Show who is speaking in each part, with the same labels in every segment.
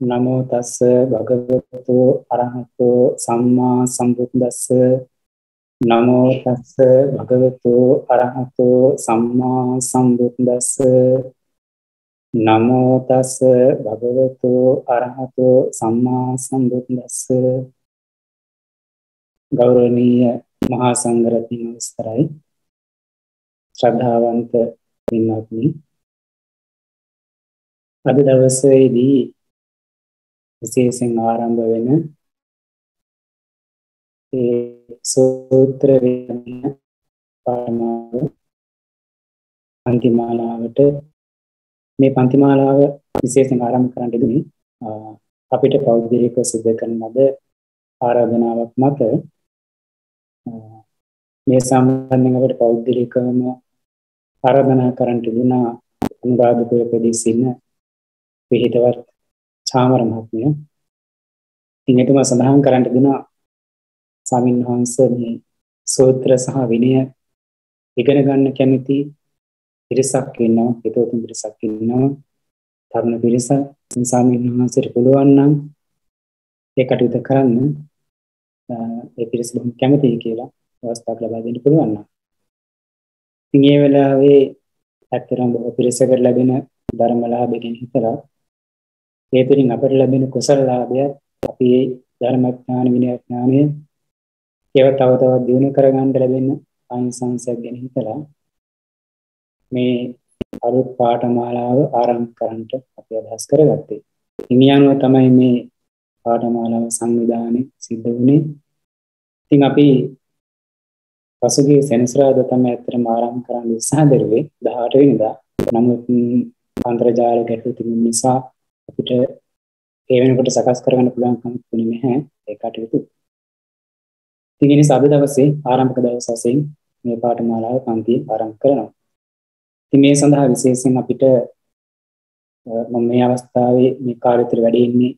Speaker 1: නමෝ තස්ස භගවතු අරහතෝ සම්මා සම්බුද්දස්ස නමෝ තස්ස භගවතු අරහතෝ සම්මා සම්බුද්දස්ස නමෝ තස්ස භගවතු අරහතෝ සම්මා සම්බුද්දස්ස ගෞරවනීය මහා සංඝරත්නයන් අවසරයි ශ්‍රද්ධාවන්ත පින්වත්නි අද දවසේදී විශේෂයෙන් ආරම්භ වෙන ඒ සූත්‍ර වේදන පාඨමාල පන්තිමාලාවට මේ පන්තිමාලාව විශේෂයෙන් ආරම්භ කරන්න ඉදුනේ අපිට පෞද්ගලිකව සිදු කරන ලද ආරාධනාවක් මත මේ සම්බන්ධයෙන් අපිට පෞද්ගලිකවම ආරාධනා කරන්න ඉදුණා අනුරාධපුර ප්‍රදේශයේ ඉන්න පිහිටවත් චාමර මහත්මිය. ඉතින් එතුමා සඳහන් කරන්න දුනා ස්වාමීන් වහන්සේ මේ සූත්‍ර සහ විනය ඉගෙන ගන්න කැමති පිරිසක් ඉන්නවා, හිතවතුන් පිරිසක් ඉන්නවා, තරුණ පිරිස. ස්වාමීන් වහන්සේට පුළුවන් නම් ඒ කටයුතු කරන්න ඒ පිරිස බොහොම කැමතියි කියලා අවස්ථාවක් ලබා දෙන්න පුළුවන් නම්. ඉතින් මේ වෙලාවේ ඇත්තටම බොහෝ පිරිසකට ලැබෙන ධර්මලාභයෙන් හිතලා ඒ තුලින් අපට ලැබෙන කුසල ලාභය අපි ධර්මඥාන විනය ඥානය ඒව තව තවත් දියුණු කරගන්න ලැබෙන ආනිසංසයක් ගැන හිතලා මේ අලුත් පාඨමාලාව ආරම්භ කරන්නට අපි අදහස් කරගත්තේ. ඉනියනුව තමයි මේ පාඨමාලාව සංවිධානය සිද්ධ වුණේ. ඉතින් අපි පසුගිය සෙනසුරාදා තමයි අත්‍තරම ආරම්භ කරන්න උත්සාහ දරුවේ 18 වෙනිදා. නමුත් අන්තර්ජාල ගැටලු තිබුණ නිසා අපිට ඒ වෙනකොට සකස් කරගන්න පුළුවන් කමක් තිබුණේ නැහැ ඒ කටයුතු. ඉතින් ඒ නිසා අද දවසේ ආරම්භක දවස් වශයෙන් මේ පාඨමාලාව පන්ති ආරම්භ කරනවා. ඉතින් මේ සඳහා විශේෂයෙන් අපිට මම මේ අවස්ථාවේ මේ කාර්යතර වැඩ ඉන්නේ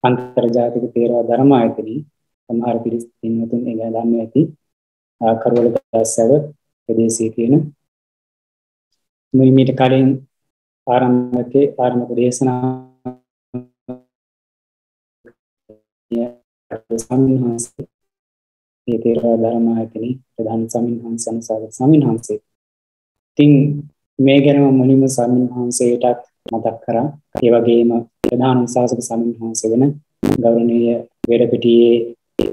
Speaker 1: අන්තර්ජාතික තේරවාද ධර්ම ආයතනයේ සමහර පිරිස් පින්වතුන් ඒ ගැන දන්නේ ඇති කරවල දසව ප්‍රදේශයේ තියෙන මීට කලින් ආරම්භක දේශනා ස්වාමීන් වහන්සේ ඒ තේරවාද ධර්ම ආයතනයේ ප්‍රධාන ස්වාමීන් වහන්සේ අනුසාරක ස්වාමීන් වහන්සේ. ඉතින් මේ ගැන මුලින්ම ස්වාමීන් වහන්සේටත් මතක් කරා. ඒ වගේම ප්‍රධාන ශාසක ස්වාමීන් වහන්සේ වෙන ගෞරවනීය වේරපිටියේ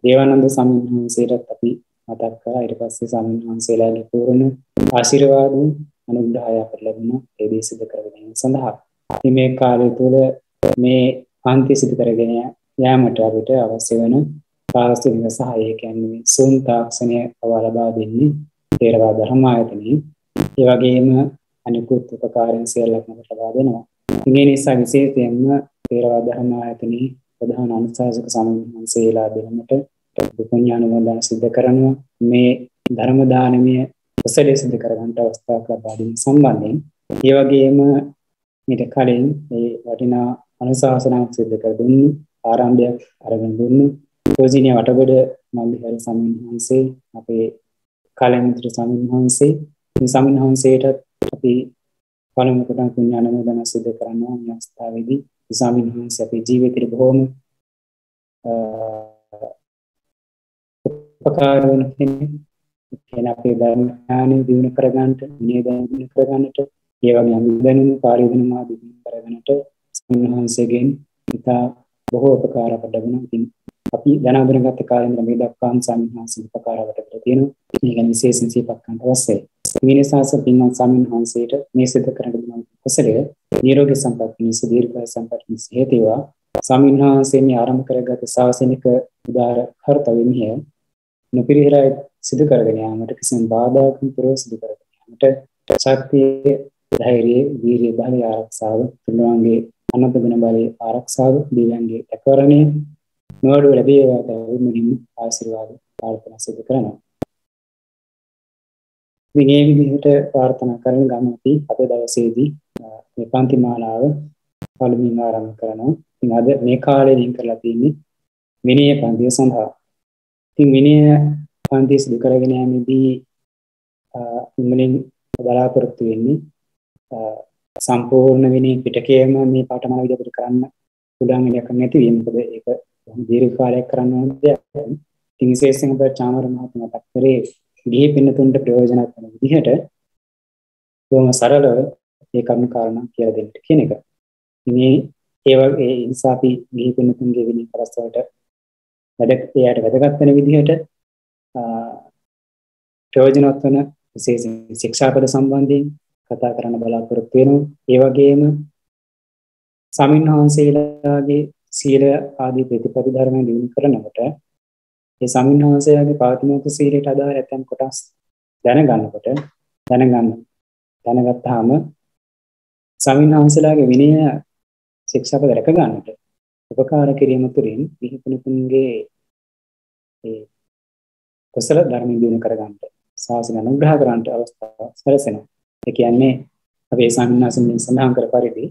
Speaker 1: දේවානන්ද ස්වාමීන් වහන්සේටත් අපි මතක් කරා. ඊට පස්සේ ස්වාමීන් වහන්සේලාගේ පූර්ණ ආශිර්වාදයෙන් අනුග්‍රහය අපට ලැබුණා ඒ දේ සිදු කරගෙන යන සඳහා. ඉතින් මේ කාලය තුළ මේ පන්ති සිදු කරගෙන යාමට අපිට අවශ්‍ය වෙන පාරිශ්‍රමික සහාය කියන්නේ සූම් තාක්ෂණය ලබා දෙන්නේ තේරවාද ධර්ම ආයතනයේ. ඒ වගේම අනිකුත් උපකාරයන් සියල්ලක්ම ලබා දෙනවා. මේ නිසා විශේෂයෙන්ම තේරවාද ධර්ම ආයතනයේ ප්‍රධාන අනුශාසක ස්වාමීන් වහන්සේලා දෙනමට පුණ්‍යානුමෝදන සිද්ධ කරනවා. මේ ධර්ම දානමය කුසලයේ සිද්ධ කරගන්නට අවස්ථාවක් ලබා දීම සම්බන්ධයෙන්. ඒ වගේම ඊට කලින් මේ වටිනා අනුශාසනාවක් සිද්ධ කර දුන්නු ආරම්භයක් අරගෙන දුන්නු පූජනීය වටගොඩ මල්ලිහාර ස්වාමීන් වහන්සේ අපේ කාලමිත්‍ර ස්වාමීන් වහන්සේ මේ ස්වාමීන් වහන්සේට අපි පළමු කොට පුණ්‍යානුමෝදන සිද්ධ කරනවා. මේ අවස්ථාවේදී ස්වාමීන් වහන්සේ අපේ ජීවිතේ බොහොම උපකාර වන කෙනෙක්. කියන අපේ ධර්ම ඥානෙ දිනු කරගන්නට, විනය දිනු කරගන්නට, ඒ වගේම අනුදැනුම පාරිදෙනුම දිනු කරගන්නට ස්වාමීන් ඉතා බොහෝ උපකාර අපට ලැබුණා. ඉතින් අපි දැනගැනගත් කාලේ ඉඳලා මේ දක්වාම ස්වාමීන් වහන්සේ උපකාර අපට තියෙනවා. මේ ගැන විශේෂයෙන් සිහිපත් කරන්න අවශ්‍යයි. මේ නිසා පින්වත් ස්වාමීන් වහන්සේට මේ සිත කරන කුසලය නිරෝගී සම්පත් පිණිස දීර්ඝායු සම්පත් පිණිස හේතු වේවා. ස්වාමීන් වහන්සේ මේ ආරම්භ කරගත් ශාසනික උදාර කර්තව්‍ය මෙහෙය නොපිරිහෙරයි සිදු කරගෙන යාමට කිසිම බාධාකින් තොරව සිදු කරගෙන යාමට ශක්තිය, ධෛර්යය, වීරිය, බලය ආරක්ෂාව, තුන්වන්ගේ අනන්ත ගුණ බලය ආරක්ෂාව, දිව්‍යංගේ එකවරණය නොඅඩුව ලැබේවා කියලා මුලින්ම ආශිර්වාද ප්‍රාර්ථනා සිදු කරනවා. මේ විදිහට ප්‍රාර්ථනා කරන ගමන් අපි අද දවසේදී මේ පන්ති මාලාව පළමුවෙන් ආරම්භ කරනවා. ඉතින් අද මේ කාලේ දින් කරලා තියෙන්නේ විනය පන්තිය සඳහා. ඉතින් විනය පන්ති සිදු කරගෙන යෑමේදී මුලින් බලාපොරොත්තු වෙන්නේ සම්පූර්ණ විනය පිටකයම මේ පාඨමාලාව විදිහට කරන්න පුළුවන් එකක් නැති වීම. මොකද ඒක දීර්ඝ කාලයක් කරන්න ඕන දෙයක්. ඉතින් විශේෂයෙන් අපේ චාමර මහත්මයා මතක් කරේ ගිහි පින්නතුන්ට ප්‍රයෝජනවත් වෙන විදිහට බොහොම සරලව ඒ කරුණු කාරණා කියලා දෙන්න කියන එක. මේ ඒ වගේ නිසා අපි ගිහි පින්නතුන්ගේ විනය කොටස් වලට එයාට වැදගත් වෙන විදිහට ප්‍රයෝජනවත් වෙන විශේෂ ශික්ෂාපද සම්බන්ධයෙන් කතා කරන්න බලාපොරොත්තු වෙනවා. ඒ වගේම සමින්වහන්සේලාගේ සීල ආදී ප්‍රතිපද ධර්ම දිනු කරනකොට ඒ සමින්වහන්සේලාගේ පාතිමෝක්ඛ සීලයට අදාළ ඇතම් කොටස් දැනගත්තාම සමින්වහන්සේලාගේ විනය ශික්ෂාපද රැක ගන්නට උපකාර කිරීම තුළින් විහිපුණුතුන්ගේ ඒ කුසල ධර්ම දිනු කර ගන්නට ශාසන අනුග්‍රහ කරන්නට අවස්ථාව සැලසෙනවා. ඒ කියන්නේ අපේ සම්මාසයෙන් සඳහන් කර පරිදි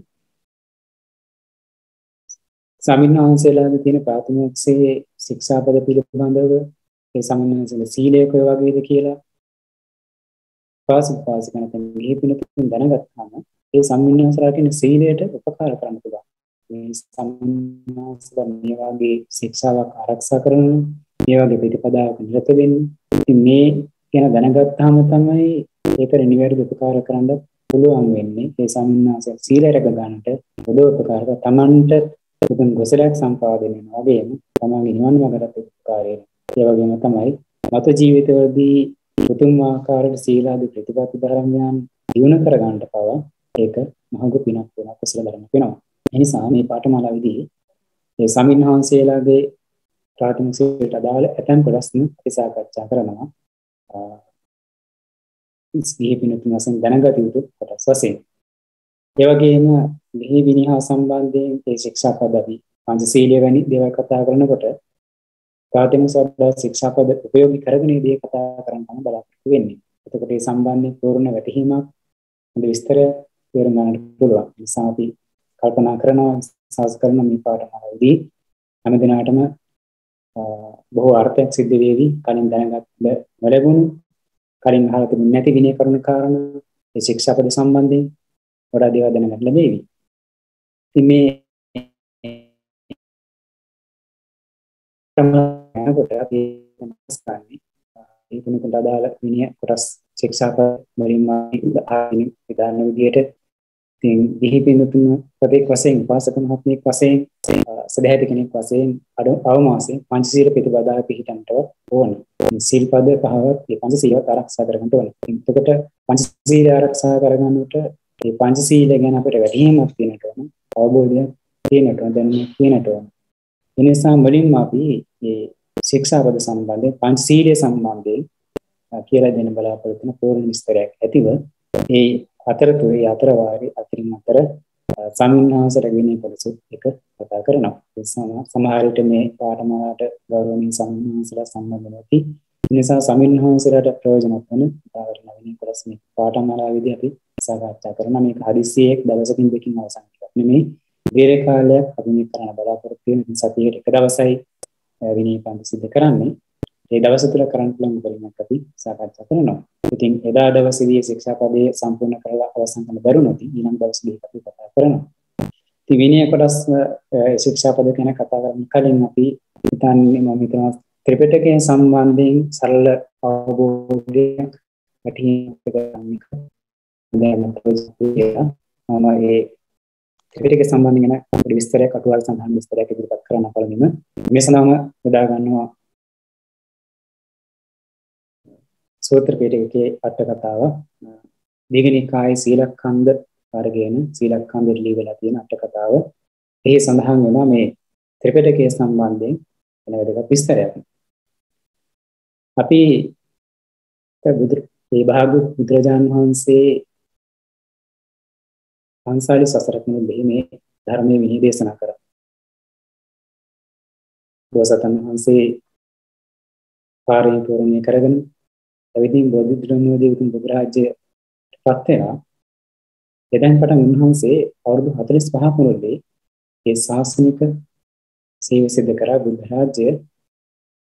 Speaker 1: සමින්වහන්සේලාගේ තියෙන ප්‍රාථමිකයේ ශික්ෂාපද පිළිබඳව ඒ සමින්වහන්සේලා සීලය කොයි වගේද කියලා පාසික නැත්නම් විහිපුණුතුන් දැනගත්තාම ඒ සමින්වහන්සේලා කියන සීලයට උපකාර කරන්න පුළුවන්. මේ සම්මාසලා මේ වගේ ශික්ෂාවක් ආරක්ෂා කරන මේ වගේ ප්‍රතිපදාවක නිරත වෙන්නේ. ඉතින් මේ ගැන දැනගත්තාම තමයි ඒකට නිවැරදි උපකාර කරන්න පුළුවන් වෙන්නේ. ඒ සම්මාසය සීලය රැක ගන්නට උදව් උපකාර තමන්ට උතුම් කුසලයක් සම්පාදනය වෙනවා වගේම තමන්ගේ නිවන් මාර්ගයට උපකාරය වෙනවා. ඒ වගේම තමයි මත ජීවිතවලදී උතුම් ආකාරයට සීලාදී ප්‍රතිපත්ති ධර්මයන් දියුණු කර ගන්නට පවා ඒක මහඟු පිනක් වෙනවා, කුසල ධර්මයක් වෙනවා. ඒ නිසා මේ පාඨමාලාවේදී මේ සමින්වහන්සේලාගේ ප්‍රාථමික සීලයට අදාළ ඇතැම් කොටස් අපි සාකච්ඡා කරනවා. ඉස්හි පිනුතුන් වශයෙන් දැනගත යුතු කොටස් වශයෙන්. ඒ වගේම මෙහි විනහා සම්බන්ධයෙන් මේ ශික්ෂාපද අපි පංචශීලය වැනි දේවල් කතා කරනකොට ප්‍රාථමික ශික්ෂාපද උපයෝගී කරගෙන මේ කතා කරන්න තමයි බලාපොරොත්තු වෙන්නේ. එතකොට මේ සම්බන්ධයෙන් පූර්ණ වැටහීමක් හොඳ විස්තර තේරුම් ගන්නට පුළුවන්. ඒ නිසා අපි කල්පනා කරනවා සාස් කරන මේ පාඩමවලදී හැම දිනකටම බොහෝ අර්ථයක් සිද්ධ වේවි. කලින් දැනගත් නොලැබුණු කලින් අහලා තිබුණ නැති විනය කරුණු කාරණා මේ ශික්ෂාපද සම්බන්ධයෙන් වඩා දේවල් දැනගන්න ලැබෙවි. ඉතින් මේ කොට අපි ස්ථානයේ මේ කෙනෙකුට අදාළ විනය කොටස් ශික්ෂාපද වලින් ආදී විධාන විදියට ඉතින් ගිහි පින්තුන් ප්‍රතික් වශයෙන් වාසක මහත්මියක් වශයෙන් සදහැති කෙනෙක් වශයෙන් අවමාසයෙන් පංචශීල ප්‍රතිපදාව පිළිපදන්නට ඕන. සීල්පද පහවත් මේ පංචශීලවත් ආරක්ෂා කරගන්න ඕන. එතකොට පංචශීල ආරක්ෂා කරගන්නට මේ පංචශීල ගැන අපිට වැටහීමක් තියෙනට ඕන. අවබෝධයක් තියෙනට ඕන. දැනුමක් තියෙනට ඕන. ඒ නිසා මුලින්ම අපි මේ ශික්ෂාපද සම්බන්ධයෙන් පංචශීලයේ සම්බන්ධයෙන් කියලා දෙන්න බලාපොරොත්තු වෙන පූර්ණ විස්තරයක් ඇතිව ඒ අතරතුරේ අතර වාරේ අතරින් අතර සමින්වහන්සේලා විනය කොටස එක කතා කරනවා. ඒ සමහර විට මේ පාඨමාලාවට ගෞරවනීය සමින්වහන්සේලා සම්බන්ධ නැති නිසා සමින්වහන්සේලාට ප්‍රයෝජනවත් වන උදාහරණ විනය කොටස් මේ පාඨමාලාවේදී අපි සාකච්ඡා කරනවා. මේක හදිස්සියෙක් දවසකින් දෙකකින් අවසන් කරක් නෙමෙයි. දීර්ඝ කාලයක් අපි මේ කරන්න බලාපොරොත්තු වෙන සතියේට එක දවසයි විනය පන්ති සිද්ධ කරන්නේ. ඒ දවස් තුල කරන්න පුළුවන් පරිමක් අපි සාකච්ඡා කරනවා. ඉතින් එදා දවසේදී ශික්ෂාපදයේ සම්පූර්ණ කරලා අවසන් කරන්න බැරුණොත් ඊළඟ දවසේදී අපි කතා කරනවා. ඉතින් විනය කොටස් ශික්ෂාපද ගැන කතා කරන්න කලින් අපි හිතන්නේ මම හිතනවා ත්‍රිපිටකයෙන් සම්බන්ධයෙන් සරල අවබෝධයක් ඇතිවෙන්න දැන් මම ඒ ත්‍රිපිටක සම්බන්ධයෙන් ගැන විස්තරයක් අටුවල් සඳහන් විස්තරයක් ඉදිරිපත් කරන්න කලින්ම මේ සඳහාම යොදා ගන්නවා සූත්‍ර පිටකයේ අට කතාව දීඝනිකායේ සීලඛණ්ඩ වර්ගයෙන් සීලඛණ්ඩ ලියවිලා තියෙන අට කතාව. එහි සඳහන් වෙනවා මේ ත්‍රිපිටකයේ සම්බන්ධයෙන් වෙන වැදගත් විස්තරයක්. අපි මේ භාග්‍යවත් බුදුරජාණන් වහන්සේ පන්සාලි සසරක් නෙමෙයි මේ ධර්මයේ විනය දේශනා කරා. බෝසතාණන් වහන්සේ පාරිපූර්ණය කරගෙන එවිටින් බෝධි ධර්මයේ උතුම් බුදුරාජ්‍යය පත් වෙනවා. එදන් පටන් උන්වහන්සේ අවුරුදු 45ක් මුළුල්ලේ ඒ ශාසනික සේවය සිදු කරා බුද්ධ රාජ්‍යය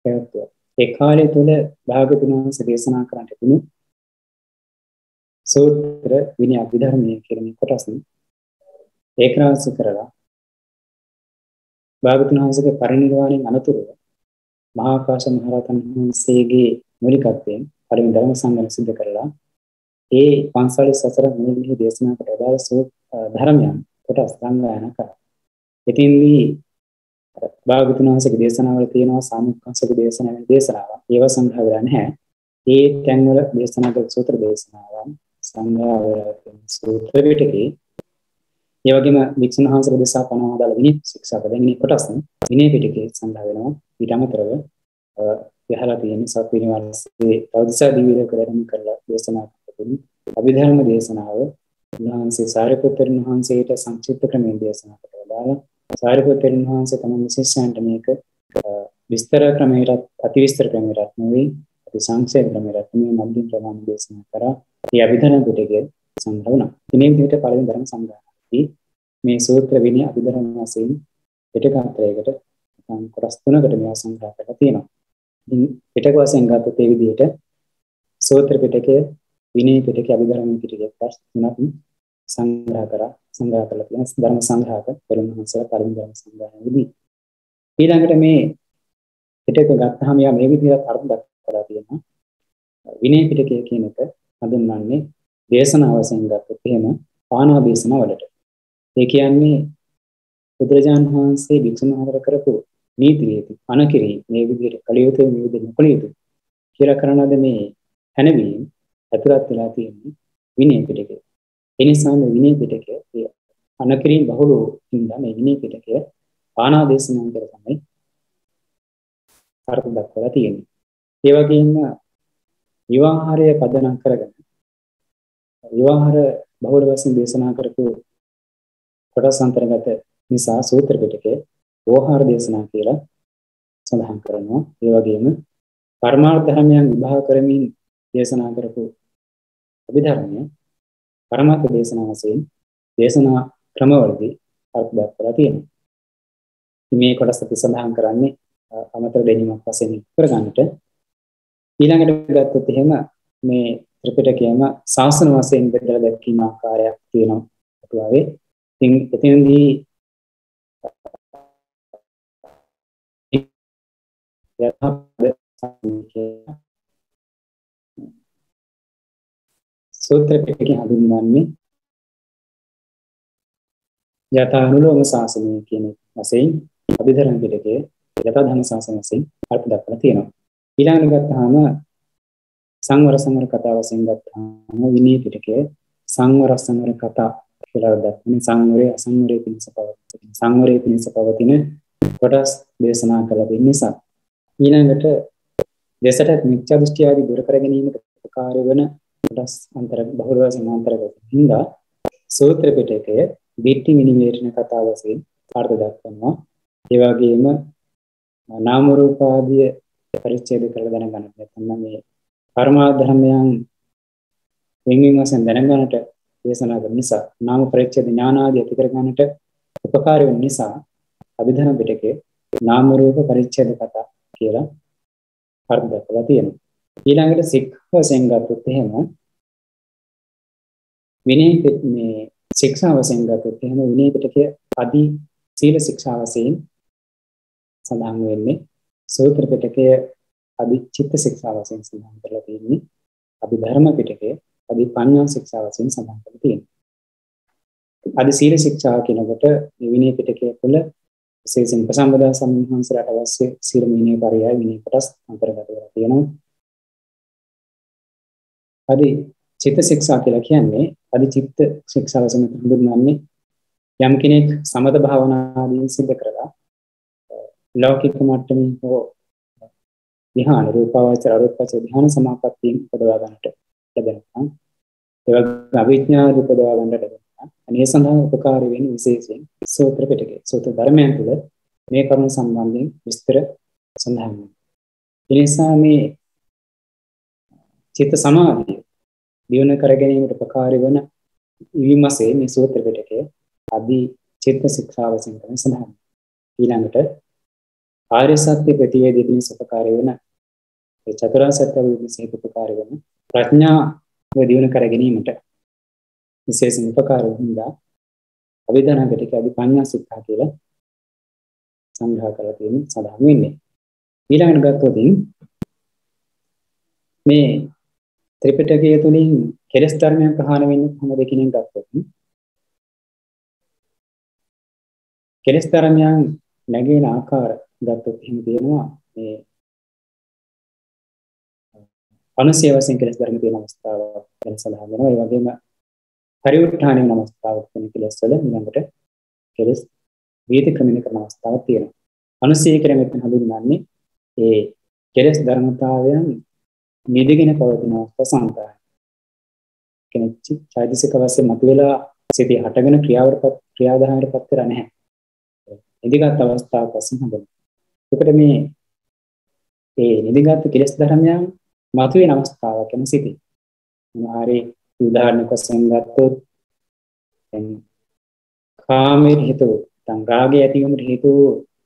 Speaker 1: පැවැත්වුවා. ඒ කාලය තුල භාග්‍යවතුන් වහන්සේ දේශනා කරන්නට තිබුණු සූත්‍ර විනය අභිධර්මයේ කියන කොටස් ඒකරාශී කරලා භාගතුන් වහන්සේගේ පරිනිර්වාණයෙන් අනතුරුව මහා ආකාශ මහරහතන් වහන්සේගේ මූලිකත්වයෙන් පරිම ධර්ම සංගම සිද්ධ කරලා ඒ 544 මුලින්ම දේශනා කොට අදාළ ධර්මයන් කොටස් සංගායනා කරා. ඉතින්දී භාගතුන් වහන්සේගේ දේශනාවල තියෙනවා සාමුක්ඛංශක දේශනාව. ඒවා සංග්‍රහ වෙලා නැහැ. ඒ තැන්වල දේශනා කළ සූත්‍ර දේශනාවන් සංග්‍රහ වෙලා තියෙන සූත්‍ර පිටකේ ඒ වගේම වික්ෂුන් වහන්සේලා දෙසා පනවා දාලා විනය ශික්ෂා පදෙන්නේ කොටස් විනය පිටකේ සංග්‍රහ වෙනවා. ඊට අමතරව යහලා තියෙන සත්විනිවාසයේ තවදසා දිවිල කරගෙන කරලා දේශනා කරපු අභිධර්ම දේශනාව උන්වහන්සේ සාරිපුත්‍රයන් වහන්සේට සංක්ෂිප්ත ක්‍රමයෙන් දේශනා කරලා සාරිපුත්‍රයන් වහන්සේ තමයි විශේෂයන්ට මේක විස්තර ක්‍රමයට අති විස්තර ක්‍රමයට නෙවෙයි අති සංක්ෂේප ක්‍රමයට මේ මධ්‍යම ප්‍රමාණ දේශනා කරා. මේ අභිධර්ම පිටකයේ සංග්‍රහ වුණා. මේ විදිහට පළවෙනි ධර්ම සංග්‍රහයේදී මේ සූත්‍ර විනය අභිධර්ම වශයෙන් පිටකාන්තරයකට කොටස් තුනකට මේවා සංග්‍රහ කරලා තියෙනවා. ඉතින් පිටක වශයෙන් ගත්තොත් ඒ විදිහට සූත්‍ර පිටකය, විනය පිටකය, අභිධර්ම පිටකය කොටස් තුනක් සංග්‍රහ කරලා තියෙන ධර්ම සංග්‍රහක පරිමහංසලා පරිම ධර්ම සංග්‍රහයේදී ඊළඟට මේ පිටක ගත්තාම යා මේ විදිහට අර්ථ දක්වලා තියෙනවා. විනය පිටකය කියන එක හඳුන්වන්නේ දේශනා වශයෙන් ගත්තොත් එහෙම පානා දේශනා වලට. ඒ කියන්නේ බුදුරජාණන් වහන්සේ වික්ෂුන් වහන්සේලා කරපු නීති රීති අනකිරී මේ විදිහට කලියුතු මේ විදිහට නොකලියුතු කියලා කරනවාද මේ හැනවීම අතුරත් වෙලා තියෙන්නේ විනය පිටකේ. ඒ නිසා මේ විනය පිටකයේ අනකිරී බහුල ඉඳලා මේ විනය පිටකය පානා දේශනා කර තමයි අර්ථ දක්වලා තියෙන්නේ. ඒ වගේම විවාහාරය පදනම් කරගෙන විවාහාර බහුල වශයෙන් දේශනා කරපු කොටස් අන්තර්ගත නිසා සූත්‍ර පිටකයේ වෝහාර දේශනා කියලා සඳහන් කරනවා. ඒ වගේම පරමාර්ථ ධර්මයන් විභාග කරමින් දේශනා කරපු අභිධර්මය පරමාර්ථ දේශනා වශයෙන් දේශනා ක්‍රමවලදී අර්ථ දක්වලා තියෙනවා. මේ කොටස අපි සඳහන් කරන්නේ අමතර දෙන්නක් වශයෙන් කරගන්නට. ඊළඟට ගත්තොත් එහෙම මේ ත්‍රිපිටකයම ශාසන වශයෙන් බෙදලා දැක්වීම ආකාරයක් තියෙනවා අටුවාවේ. ඉතින් එතනදී සූත්‍ර පිටකේ හඳුන්වන්නේ යථානුලෝම ශාසනය කියන වශයෙන් අභිධර්ම පිටකයේ යථා ධම්ම ශාසනය වශයෙන් අර්ථ දක්වලා තියෙනවා. ඊළඟට ගත්තාම සංවර කතා වශයෙන් ගත්තාම විනය පිටකයේ සංවර කතා කියලා දක්වන්නේ සංවරයේ අසංවරයේ පිණිස පවතින සංවරයේ පිණිස පවතින කොටස් දේශනා කළ දෙන නිසා ඊළඟට දෙසට මිත්‍යා දෘෂ්ටි ආදී දුරු කර ගැනීමට උපකාරී වන කොටස් අන්තර බහුල වශයෙන් අන්තර්ගත හින්දා සූත්‍ර පිටකයේ බිට්ටි විනිමේෂණ කතා වශයෙන් අර්ථ දක්වනවා. ඒ වගේම නාම රූප ආදී පරිච්ඡේද කරලා දැනගන්නට නැත්නම් මේ පරමාර්ථ ධර්මයන් වෙනින් වශයෙන් දැනගන්නට දේශනා කරන නිසා නාම පරිච්ඡේද ඥාන ආදී ඇති කර ගන්නට උපකාරී වන නිසා අභිධර්ම පිටකයේ නාම රූප පරිච්ඡේද කතා කියලා අර්ථ දක්වලා තියෙනවා. ඊළඟට සික්ඛා වශයෙන් ගත්තොත් එහෙම විනය මේ ශික්ෂා වශයෙන් ගත්තොත් එහෙම විනය පිටකයේ අදි සීල ශික්ෂා වශයෙන් සඳහන් වෙන්නේ සූත්‍ර පිටකයේ අදි චිත්ත ශික්ෂා වශයෙන් සඳහන් කරලා තියෙන්නේ අභිධර්ම පිටකයේ අදි පඤ්ඤා ශික්ෂා වශයෙන් සඳහන් කරලා තියෙනවා. අදි සීල ශික්ෂා කියනකොට විනය පිටකයේ තුළ විශේෂයෙන් ප්‍රසම්පදා සම්හන්සලට අවශ්‍ය සීල විනය පරයය විනය කොටස් අන්තර්ගත කරලා තියෙනවා. අදි චිත්ත ශික්ෂා කියලා කියන්නේ අදි චිත්ත ශික්ෂා වශයෙන් හඳුන්වන්නේ යම් කෙනෙක් සමත භාවනාදී සිද්ධ කරලා ලෞකික මට්ටමින් හෝ ධ්‍යාන රූපාවචර අරූපාවචර ධ්‍යාන සමාපත්තියෙන් උපදවා ගන්නට ලැබෙනවා. ඒ වගේම අවිඥා උපදවා ගන්නට ලැබෙනවා. අනේ සඳහා උපකාරී වෙන විශේෂයෙන් සූත්‍ර පිටකයේ සූත්‍ර ධර්මයන් තුළ මේ කරුණු සම්බන්ධයෙන් විස්තර සඳහන් වෙනවා. ඒ නිසා මේ චිත්ත සමාධිය දියුණු කර ගැනීමට උපකාරී වන විමසේ මේ සූත්‍ර පිටකයේ අදි චිත්ත ශික්ෂා වශයෙන් තමයි සඳහන්. ඊළඟට ආර්ය සත්‍ය ප්‍රතිවේදීන් උපකාරී වන ඒ චතුරාර්ය සත්‍ය විශ්ේෂ උපකාරී වන ප්‍රඥාව දියුණු කර ගැනීමට විශේෂ උපකාරී වුණා. අභිධර්ම පිටකයේ අදි පඤ්ඤා ශික්ෂා කියලා සංග්‍රහ කරලා තියෙන සඳහන් වෙන්නේ. ඊළඟට ගත්තොත් මේ ත්‍රිපිටකය තුලින් කෙලෙස් ධර්මයන් ප්‍රහාණය වෙන්නේ කොහොමද කියන එක ගත්තොත් කෙලෙස් ධර්මයන් නැගෙන ආකාර ගත්තොත් එහෙම තියෙනවා මේ අනුසය වශයෙන් කෙලෙස් ධර්ම තියෙන අවස්ථාව ගැන සඳහන් වෙනවා. ඒ වගේම පරිඋත්ථාන වෙන අවස්ථාවක් වෙන කෙලෙස් වල ඊළඟට කෙලෙස් වීතික්‍රමණය කරන අවස්ථාවක් තියෙනවා. අනුසය කියන මෙතන හඳුන්වන්නේ ඒ කෙලෙස් ධර්මතාවයන් නිදගෙන පවතින අවස්ථා සංකාරය. කෙනෙක් චෛතසික වශයෙන් මතුවලා සිටී හටගෙන ක්‍රියාදාමයටපත් කර නැහැ. නිදිගත් අවස්ථාවක් වශයෙන් හඳුන්වනවා. ඒකට මේ නිදිගත් කෙලෙස් ධර්මයන් මතුවෙන අවස්ථාවක් ගැන සිටී. මොනවාරි උදාහරණයක් වශයෙන් ගත්තොත් කාමයේ හේතු තං රාගය ඇතිවීමට හේතු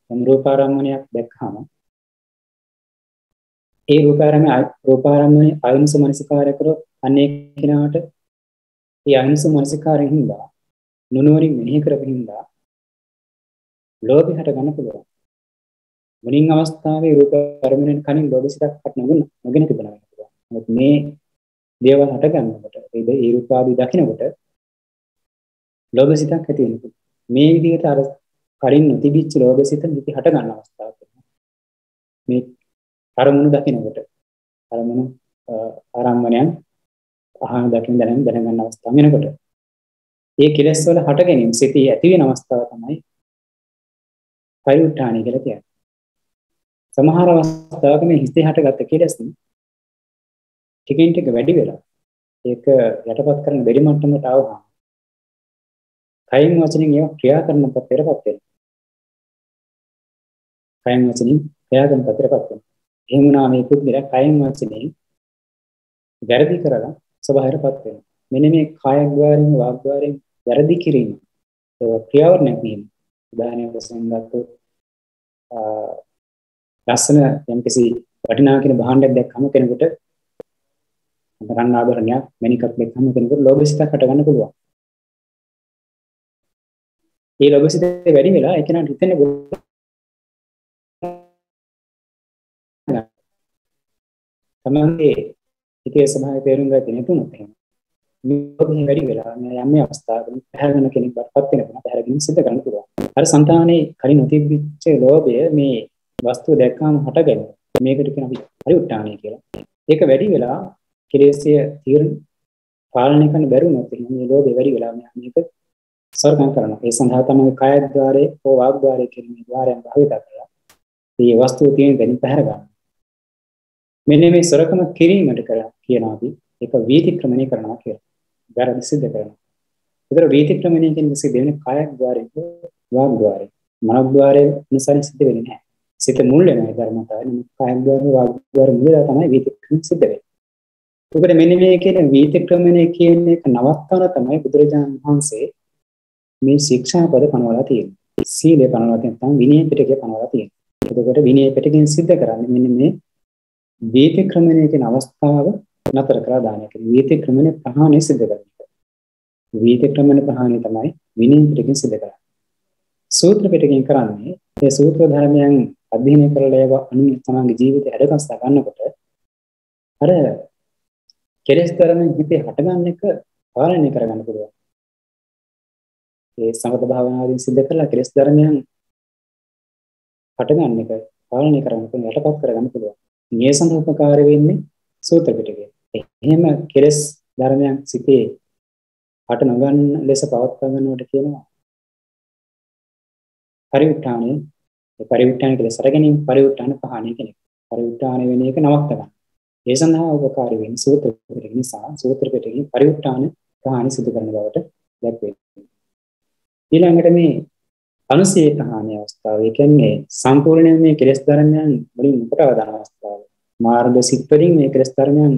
Speaker 1: රූපාරම්මණයක් දැක්කම ඒ රූපාරම්මණය අයුනිස මනසිකාරය කරොත් අනේ කෙනාට ඒ අයුනිස මනසිකාරයෙන් හින්දා නුනුවරින් මෙනෙහි කරපු හින්දා ලෝභය හට ගන්න පුළුවන්. මුලින් අවස්ථාවේ රූපාරම්මණයෙන් කලින් ලෝභ සිතක් හට නොගෙන තිබෙනවා කියලා. නමුත් මේ දේවල් හට ගන්නකොට ඒ රූපාදී දකින්නකොට ලෝභ සිතක් ඇති වෙනවා. මේ විදිහට අර කලින් නොතිබිච්ච ලෝභ සිත නිති හට ගන්න අවස්ථාවක් වෙනවා. මේ අරමුණු දකින්නකොට අරමුණු ආරම්මණයන් අහන දකින්න දැනගන්න අවස්ථාව වෙනකොට ඒ කෙලෙස් වල හට ගැනීම සිතී ඇති වෙන අවස්ථාව තමයි පරිඋත්ථානය කියලා කියන්නේ. සමහර අවස්ථාවක මේ හිතේ හටගත්ත කෙලෙස් ටිකින් ටික වැඩි වෙලා ඒක යටපත් කරන බැරි මට්ටමකට ආවම කයින් වචනින් ඒවා ක්‍රියා කරන පතරපත් වෙනවා. කයින් වචනින් ක්‍රියා කරන පතරපත් වෙනවා. එහෙම වුණා මේ පුද්ගලයා කයින් වචනින් වැරදි කරලා ස්වභාවයටපත් වෙනවා. මෙන්න මේ කායද්්වාරයෙන් වාග්ද්වාරයෙන් වැරදි කිරීම ඒ ක්‍රියාවක් නැතිවීම. උදාහරණයක් වශයෙන් ගත්තොත් ලස්සන යම්කිසි වටිනා කියන භාණ්ඩයක් දැක්කම කෙනෙකුට රන් ආභරණයක් මණිකක් දැක්කම කෙනෙකුට ලෝභ සිතක් හට ගන්න පුළුවන්. ඒ ලෝභ සිත වැඩි වෙලා ඒ කෙනාට හිතෙන්නේ තමන්ගේ හිතේ ස්වභාවය තේරුම් ගන්න නැතුනොත් එහෙම මේ වැඩි වෙලා යම් අවස්ථාවක පැහැගෙන කෙනෙක් වත්පත් වෙනවා පැහැගෙන සිද්ධ කරන්න පුළුවන්. අර సంతානේ කලින් නොතිබිච්ච ලෝභය මේ වස්තුව දැක්කම හටගෙන මේකට කියන අපි පරිඋත්ථානය කියලා. ඒක වැඩි වෙලා කෙලෙස්ය තීරණ පාලනය කරන්න බැරුණොත් මේ ලෝභය වැඩි වෙලා මේක සර්කම් කරනවා. ඒ සඳහා තමයි කායද්්වාරයේ හෝ වාග්ද්වාරයේ කියන මේ ద్వාරයන් භාවිත කරලා මේ වස්තුව තියෙන දෙන්න පැහැර ගන්න. මෙන්න මේ සොරකම කිරීමට කියනවා අපි ඒක වීතික්‍රමණය කරනවා කියලා. වැරදි සිද්ධ කරනවා. ඒතර වීතික්‍රමණය කියන්නේ සිද්ධ වෙන්නේ කායද්්වාරයේ හෝ වාග්ද්වාරයේ. මනෝද්්වාරයේ අනුසාරයෙන් සිද්ධ වෙන්නේ නැහැ. සිත මුල් වෙනවා ධර්මතාවය. කායද්්වාරයේ වාග්ද්වාරයේ මුල තමයි වීතික්‍රමණය සිද්ධ වෙන්නේ. ඒකට මෙන්න මේ කියන වීතික්‍රමණය කියන එක නවත්තන තමයි බුදුරජාණන් වහන්සේ මේ ශික්ෂාපද පනවලා තියෙන්නේ. සීලය පනවලා නැත්නම් විනය පිටකය පනවලා තියෙන්නේ. එතකොට විනය පිටකයෙන් සිද්ධ කරන්නේ මෙන්න මේ වීතික්‍රමණය කියන අවස්ථාව නතර කරලා දාන එක. වීතික්‍රමණය ප්‍රහාණය සිද්ධ කරන එක. වීතික්‍රමණය ප්‍රහාණය තමයි විනය පිටකයෙන් සිද්ධ කරන්නේ. සූත්‍ර පිටකයෙන් කරන්නේ මේ සූත්‍ර ධර්මයන් අධ්‍යයනය කරලා ඒවා අනුමිත තමන්ගේ ජීවිතය හැඩගස්සා ගන්නකොට අර කෙලෙස් ධර්මයන් හිතේ හටගන්න එක පාලනය කරගන්න පුළුවන්. ඒ සමත භාවනාවෙන් සිද්ධ කරලා කෙලෙස් ධර්මයන් හටගන්න එක පාලනය කරගන්න පුළුවන්, යටපත් කරගන්න පුළුවන්. මේ සඳහා උපකාර වෙන්නේ සූත්‍ර පිටකය. එහෙම කෙලෙස් ධර්මයන් සිතේ හට නොගන්න ලෙස පවත්වා ගන්නවට කියනවා පරිඋත්ථානය. ඒ පරිඋත්ථාන කියලා සර ගැනීම පරිඋත්ථාන පහණය කෙනෙක්. පරිඋත්ථාන වෙන එක නවත්ත ගන්න. ඒ සඳහා උපකාර වෙන්නේ සූත්‍ර පිටක නිසා සූත්‍ර පිටකේ පරිඋත්ථාන පහණය සිදු කරන බවට දැක්වේ. ඊළඟට මේ අනුසය පහණය අවස්ථාව. ඒ කියන්නේ සම්පූර්ණයෙන් මේ කෙලෙස් ධර්මයන් වලින් මුකටව දාන අවස්ථාව. මාර්ග සිත් වලින් මේ කෙලෙස් ධර්මයන්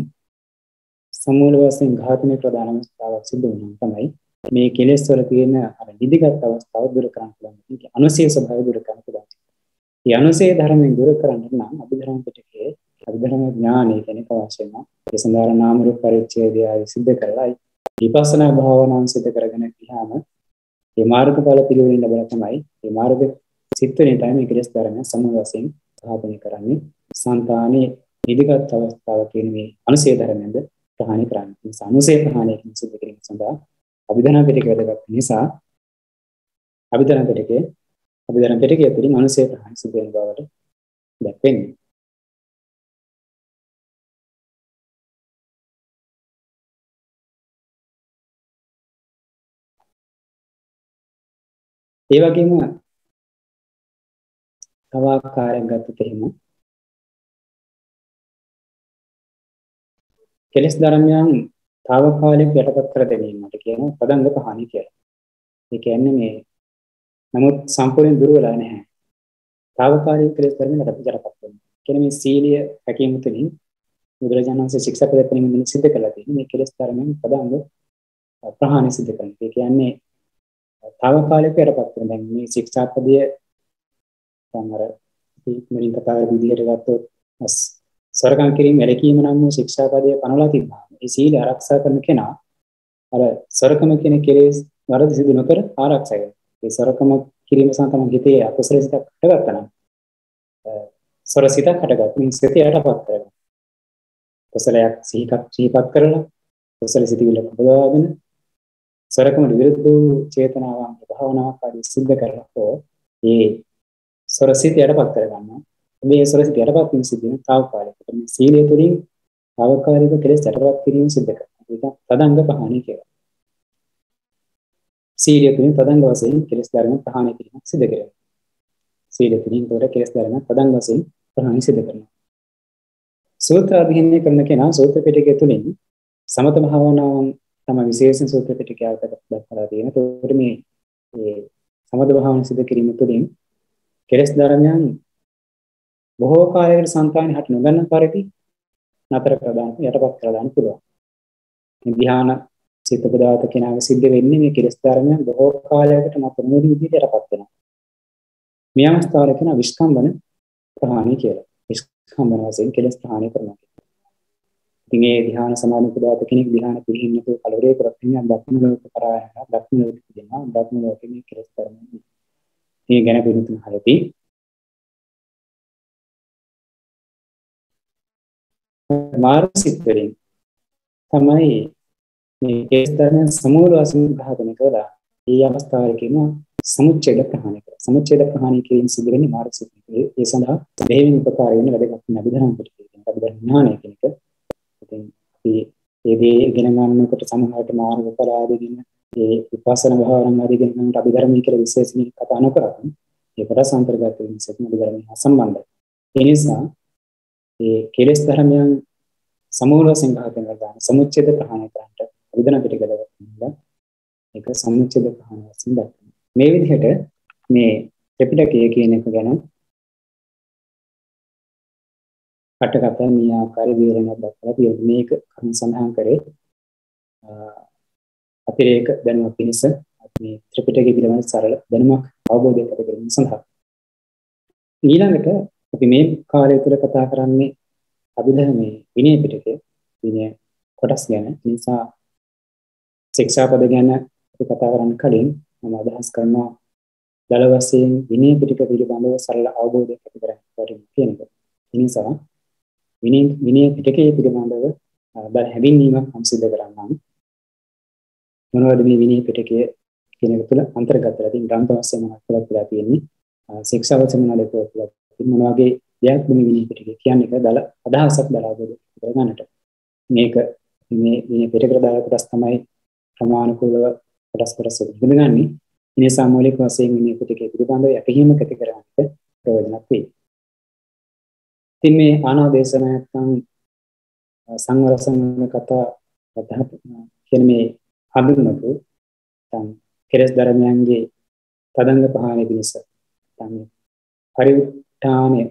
Speaker 1: සමූල වශයෙන් ඝාතනය ප්‍රදාන අවස්ථාවක් සිදු වෙනවා තමයි මේ කෙලෙස් වල තියෙන අර නිදිගත් අවස්ථාව දුරු කරන්න පුළුවන්. ඒක අනුසය ස්වභාවය දුරු කරන්න පුළුවන්. මේ අනුසය ධර්මයෙන් දුරු කරන්න නම් අභිධර්ම පිටකයේ අභිධර්ම ඥානය කෙනෙක් අවශ්‍ය වෙනවා. ඒ සඳහා නාම රූප පරිච්ඡේදය සිද්ධ කරලා විපස්සනා භාවනාවන් සිද්ධ කරගෙන ගියාම මේ මාර්ගඵල පිළිවෙලින් ලැබෙන තමයි මේ මාර්ග සිත්තුනේ තමයි මේ කෙලෙස් ධර්මයන් සමූල වශයෙන් සාධනය කරන්නේ. සංතානයේ නිදිගත් අවස්ථාව කියන මේ අනුසය ධර්මයන්ද ප්‍රහාණය කරන්නේ. මේ අනුසය ප්‍රහාණය කියන සිද්ධ කිරීම සඳහා අභිධර්ම පිටකය වැදගත් නිසා අභිධර්ම පිටකය තුළින් අනුසය ප්‍රහාණය සිද්ධ වෙන බවට දැක්වෙන්නේ. ඒ වගේම තව ආකාරයක් ගත්තොත් එහෙම කෙලෙස් ධර්මයන් తాවකාලික යටපත් කර ගැනීමට කියන පදංග පහණි කියලා. ඒ කියන්නේ මේ නමුත් සම්පූර්ණ දුර වෙලා නැහැ. తాවකාලික කෙලෙස් ධර්ම යටපත් වෙනවා. කියන්නේ මේ සීලිය හැකීම තුළින් බුදුරජාණන් වහන්සේ ශික්ෂාපද පරිමෙන් සිද්ධ කළා තියෙන්නේ මේ කෙලෙස් ධර්මයන් පදංග ප්‍රහාණය සිද්ධ කරනවා. ඒ කියන්නේ తాවකාලික යටපත් වෙන දැන් මේ ශික්ෂාපදයේ තමර මේ කතාව විදිහට ගත්තොත් සරකම් කිරීම වැළකීම නම් වූ ශික්ෂාපදයේ පනවලා තිබ්බා. මේ සීල ආරක්ෂා කරන කෙනා අර සරකම කියන කෙලෙස් වරද සිදු නොකර ආරක්ෂා කරනවා. ඒ සරකම කිරීම සඳහා තමයි හිතේ අකුසල සිතක් හටගත්තා නම් සරසිතක් හටගත්තා. මේ සිත යටපත් කරගන්න. කුසලයක් සිහිපත් කරලා කුසල සිතිවිල්ල උපදවාගෙන සරකමට විරුද්ධ වූ චේතනාවන් භාවනාවක් ආදී සිද්ධ කරලා ඒ සරසිත යටපත් කරගන්නවා. මේ සරසිත යටපත් වීම සිද්ධ වෙන తాවකාලික. මේ සීලය තුළින් తాවකාලික කෙලෙස් යටපත් කිරීම සිද්ධ කරනවා. ඒක තදංග පහණි කියලා. සීලය තුළින් තදංග වශයෙන් කෙලෙස් ධර්ම ප්‍රහාණය කිරීම සිද්ධ කරනවා. සීලය තුළින් තොර කෙලෙස් ධර්ම තදංග වශයෙන් ප්‍රහාණය සිද්ධ කරනවා. සූත්‍ර අධ්‍යයනය කරන කෙනා සූත්‍ර පිටකය තුළින් සමත භාවනාවන් තම විශේෂ සූත්‍ර පිටකය දක්වලා තියෙනවා. ඒකට මේ සමත භාවනාව සිද්ධ කිරීම තුළින් කෙලෙස් ධර්මයන් බොහෝ කාලයකට සංතානෙ හට නොගන්න පරිදි නතර ප්‍රදාන යටපත් කර දාන්න පුළුවන්. මේ ධ්‍යාන සිත උපදාත කෙනාගේ සිද්ධ වෙන්නේ මේ කෙලෙස් ධර්මයන් බොහෝ කාලයකට මත මොන විදිහට යටපත් වෙනවා. මේ අවස්ථාවල කියන විස්කම්බන ප්‍රහාණය කියලා. විස්කම්බන වශයෙන් කෙලෙස් ප්‍රහාණය කරනවා. ඉතින් මේ ධ්‍යාන සමාධි උපදාත කෙනෙක් ධ්‍යාන පිළිහින්නතු කලවරේ කරපින්න බ්‍රහ්ම ලෝක කරායන බ්‍රහ්ම ලෝක කියනවා. බ්‍රහ්ම ලෝකෙන්නේ කෙලෙස් ධර්මයන්. මේ ගැන පිළිතුරු හරි මානසික වලින් තමයි මේ කෙලෙස් ධර්මයන් සමූල වශයෙන් ඝාතනය කරලා මේ අවස්ථාවේ කියන සමුච්ඡේද ප්‍රහාණය කරනවා. සමුච්ඡේද ප්‍රහාණය කිරීම සිදු වෙන්නේ මානසික වලින්. ඒ සඳහා දෙහිමින් උපකාර වෙන වැදගත් අභිධර්ම පිටකේ කියන අභිධර්ම ඥානය කියන එක. ඉතින් අපි මේ දේ ඉගෙන ගන්නකොට සමහරට මාර්ගඵල ආදී කියන ඒ විපස්සනා භාවනාව ආදී කියන ගන්නට අභිධර්මී කියලා විශේෂයෙන් කතා නොකරත් ඒකට සම්පර්කගත වෙන නිසා අභිධර්මී සම්බන්ධයි. ඒ නිසා ඒ කෙලෙස් ධර්මයන් සමූල වශයෙන් ඝාතනය කරන සමුච්ඡේද ප්‍රහාණය කරන්නට අභිධර්ම පිටකේ දක්වනවා. ඒක සමුච්ඡේද ප්‍රහාණය වශයෙන් දක්වනවා. මේ විදිහට මේ ත්‍රිපිටකය කියන එක ගැන අටකට මේ ආකාරයේ විවරණයක් දක්වලා තියෙනවා. මේක කර්ම සඳහන් කරේ අතිරේක දැනුමක් පිණිස මේ ත්‍රිපිටකය පිළිබඳ සරල දැනුමක් අවබෝධයක් ඇති කරගන්න සඳහා. ඊළඟට අපි මේ කාලය තුළ කතා කරන්නේ අභිධර්මයේ විනය පිටකය විනය කොටස් ගැන. නිසා ශික්ෂාපද ගැන අපි කතා කරන්න කලින් මම අදහස් කරනවා දල වශයෙන් විනය පිටක පිළිබඳව සරල අවබෝධයක් ඇති කරගන්න කියන එක. ඒ නිසා විනය පිටකයේ පිළිබඳව බල හැඳින්වීමක් මම සිදු කරන්නම්. මොනවද මේ විනය පිටකය කියන එක තුළ අන්තර්ගත වෙලා තියෙන ග්‍රන්ථ වශයෙන් මොනවද කියලා තියෙන්නේ. ශික්ෂා වශයෙන් මොනවද කියලා තියෙන්නේ. මොන වගේ දෙයක් මේ විනය පිටකය කියන්නේ කියලා දල අදහසක් බලාපොරොත්තු කරගන්නට. මේක මේ විනය පිටකේ දායක කොටස් තමයි ප්‍රමාණිකව කොටස් ඉගෙනගන්නේ. ඉනේ සාමූලික වශයෙන් විනය පිටකයේ පිළිබඳව යැපීමක් ඇති කරගන්නට ප්‍රයෝජනක් වේ. ඉතින් මේ ආනාදේශන නැත්නම් සංවර සංවර කතා කියන මේ හඳුන්වපු තම කෙලෙස් ධර්මයන්ගේ තදංග පහණය පිණිස තමයි පරිඋත්ථානයේ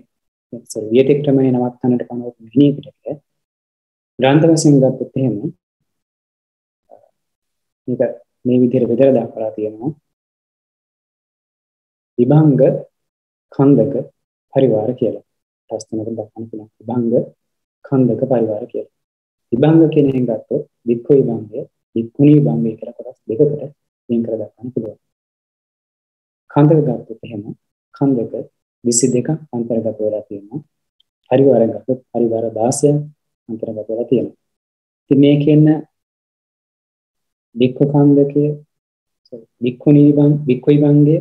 Speaker 1: විතික්‍රමණය නවත්තන්නට පනවපු විනය පිටකය ග්‍රන්ථ වශයෙන් ගත්තොත් එහෙම මේක මේ විදිහට බෙදලා දක්වලා තියෙනවා. විභංග ඛණ්ඩක පරිවාර කියලා. ප්‍රශ්නකට දක්වන්න පුළුවන්. විභංග ඛණ්ඩක පරිවාර කියලා. විභංග කියන එක ගත්තොත් වික්ඛු විභංගය, වික්ඛුණී විභංගය කියලා කොටස් දෙකකට වෙන් කර දක්වන්න පුළුවන්. ඛණ්ඩක ගත්තොත් එහෙම ඛණ්ඩක 22ක් අන්තර්ගත වෙලා තියෙනවා. පරිවාරයක් ගත්තොත් පරිවාර 16ක් අන්තර්ගත වෙලා තියෙනවා. ඉතින් මේකෙන්න බික්ඛු ඛණ්ඩකයේ බික්ඛුනි විභංග බික්ඛු විභංගයේ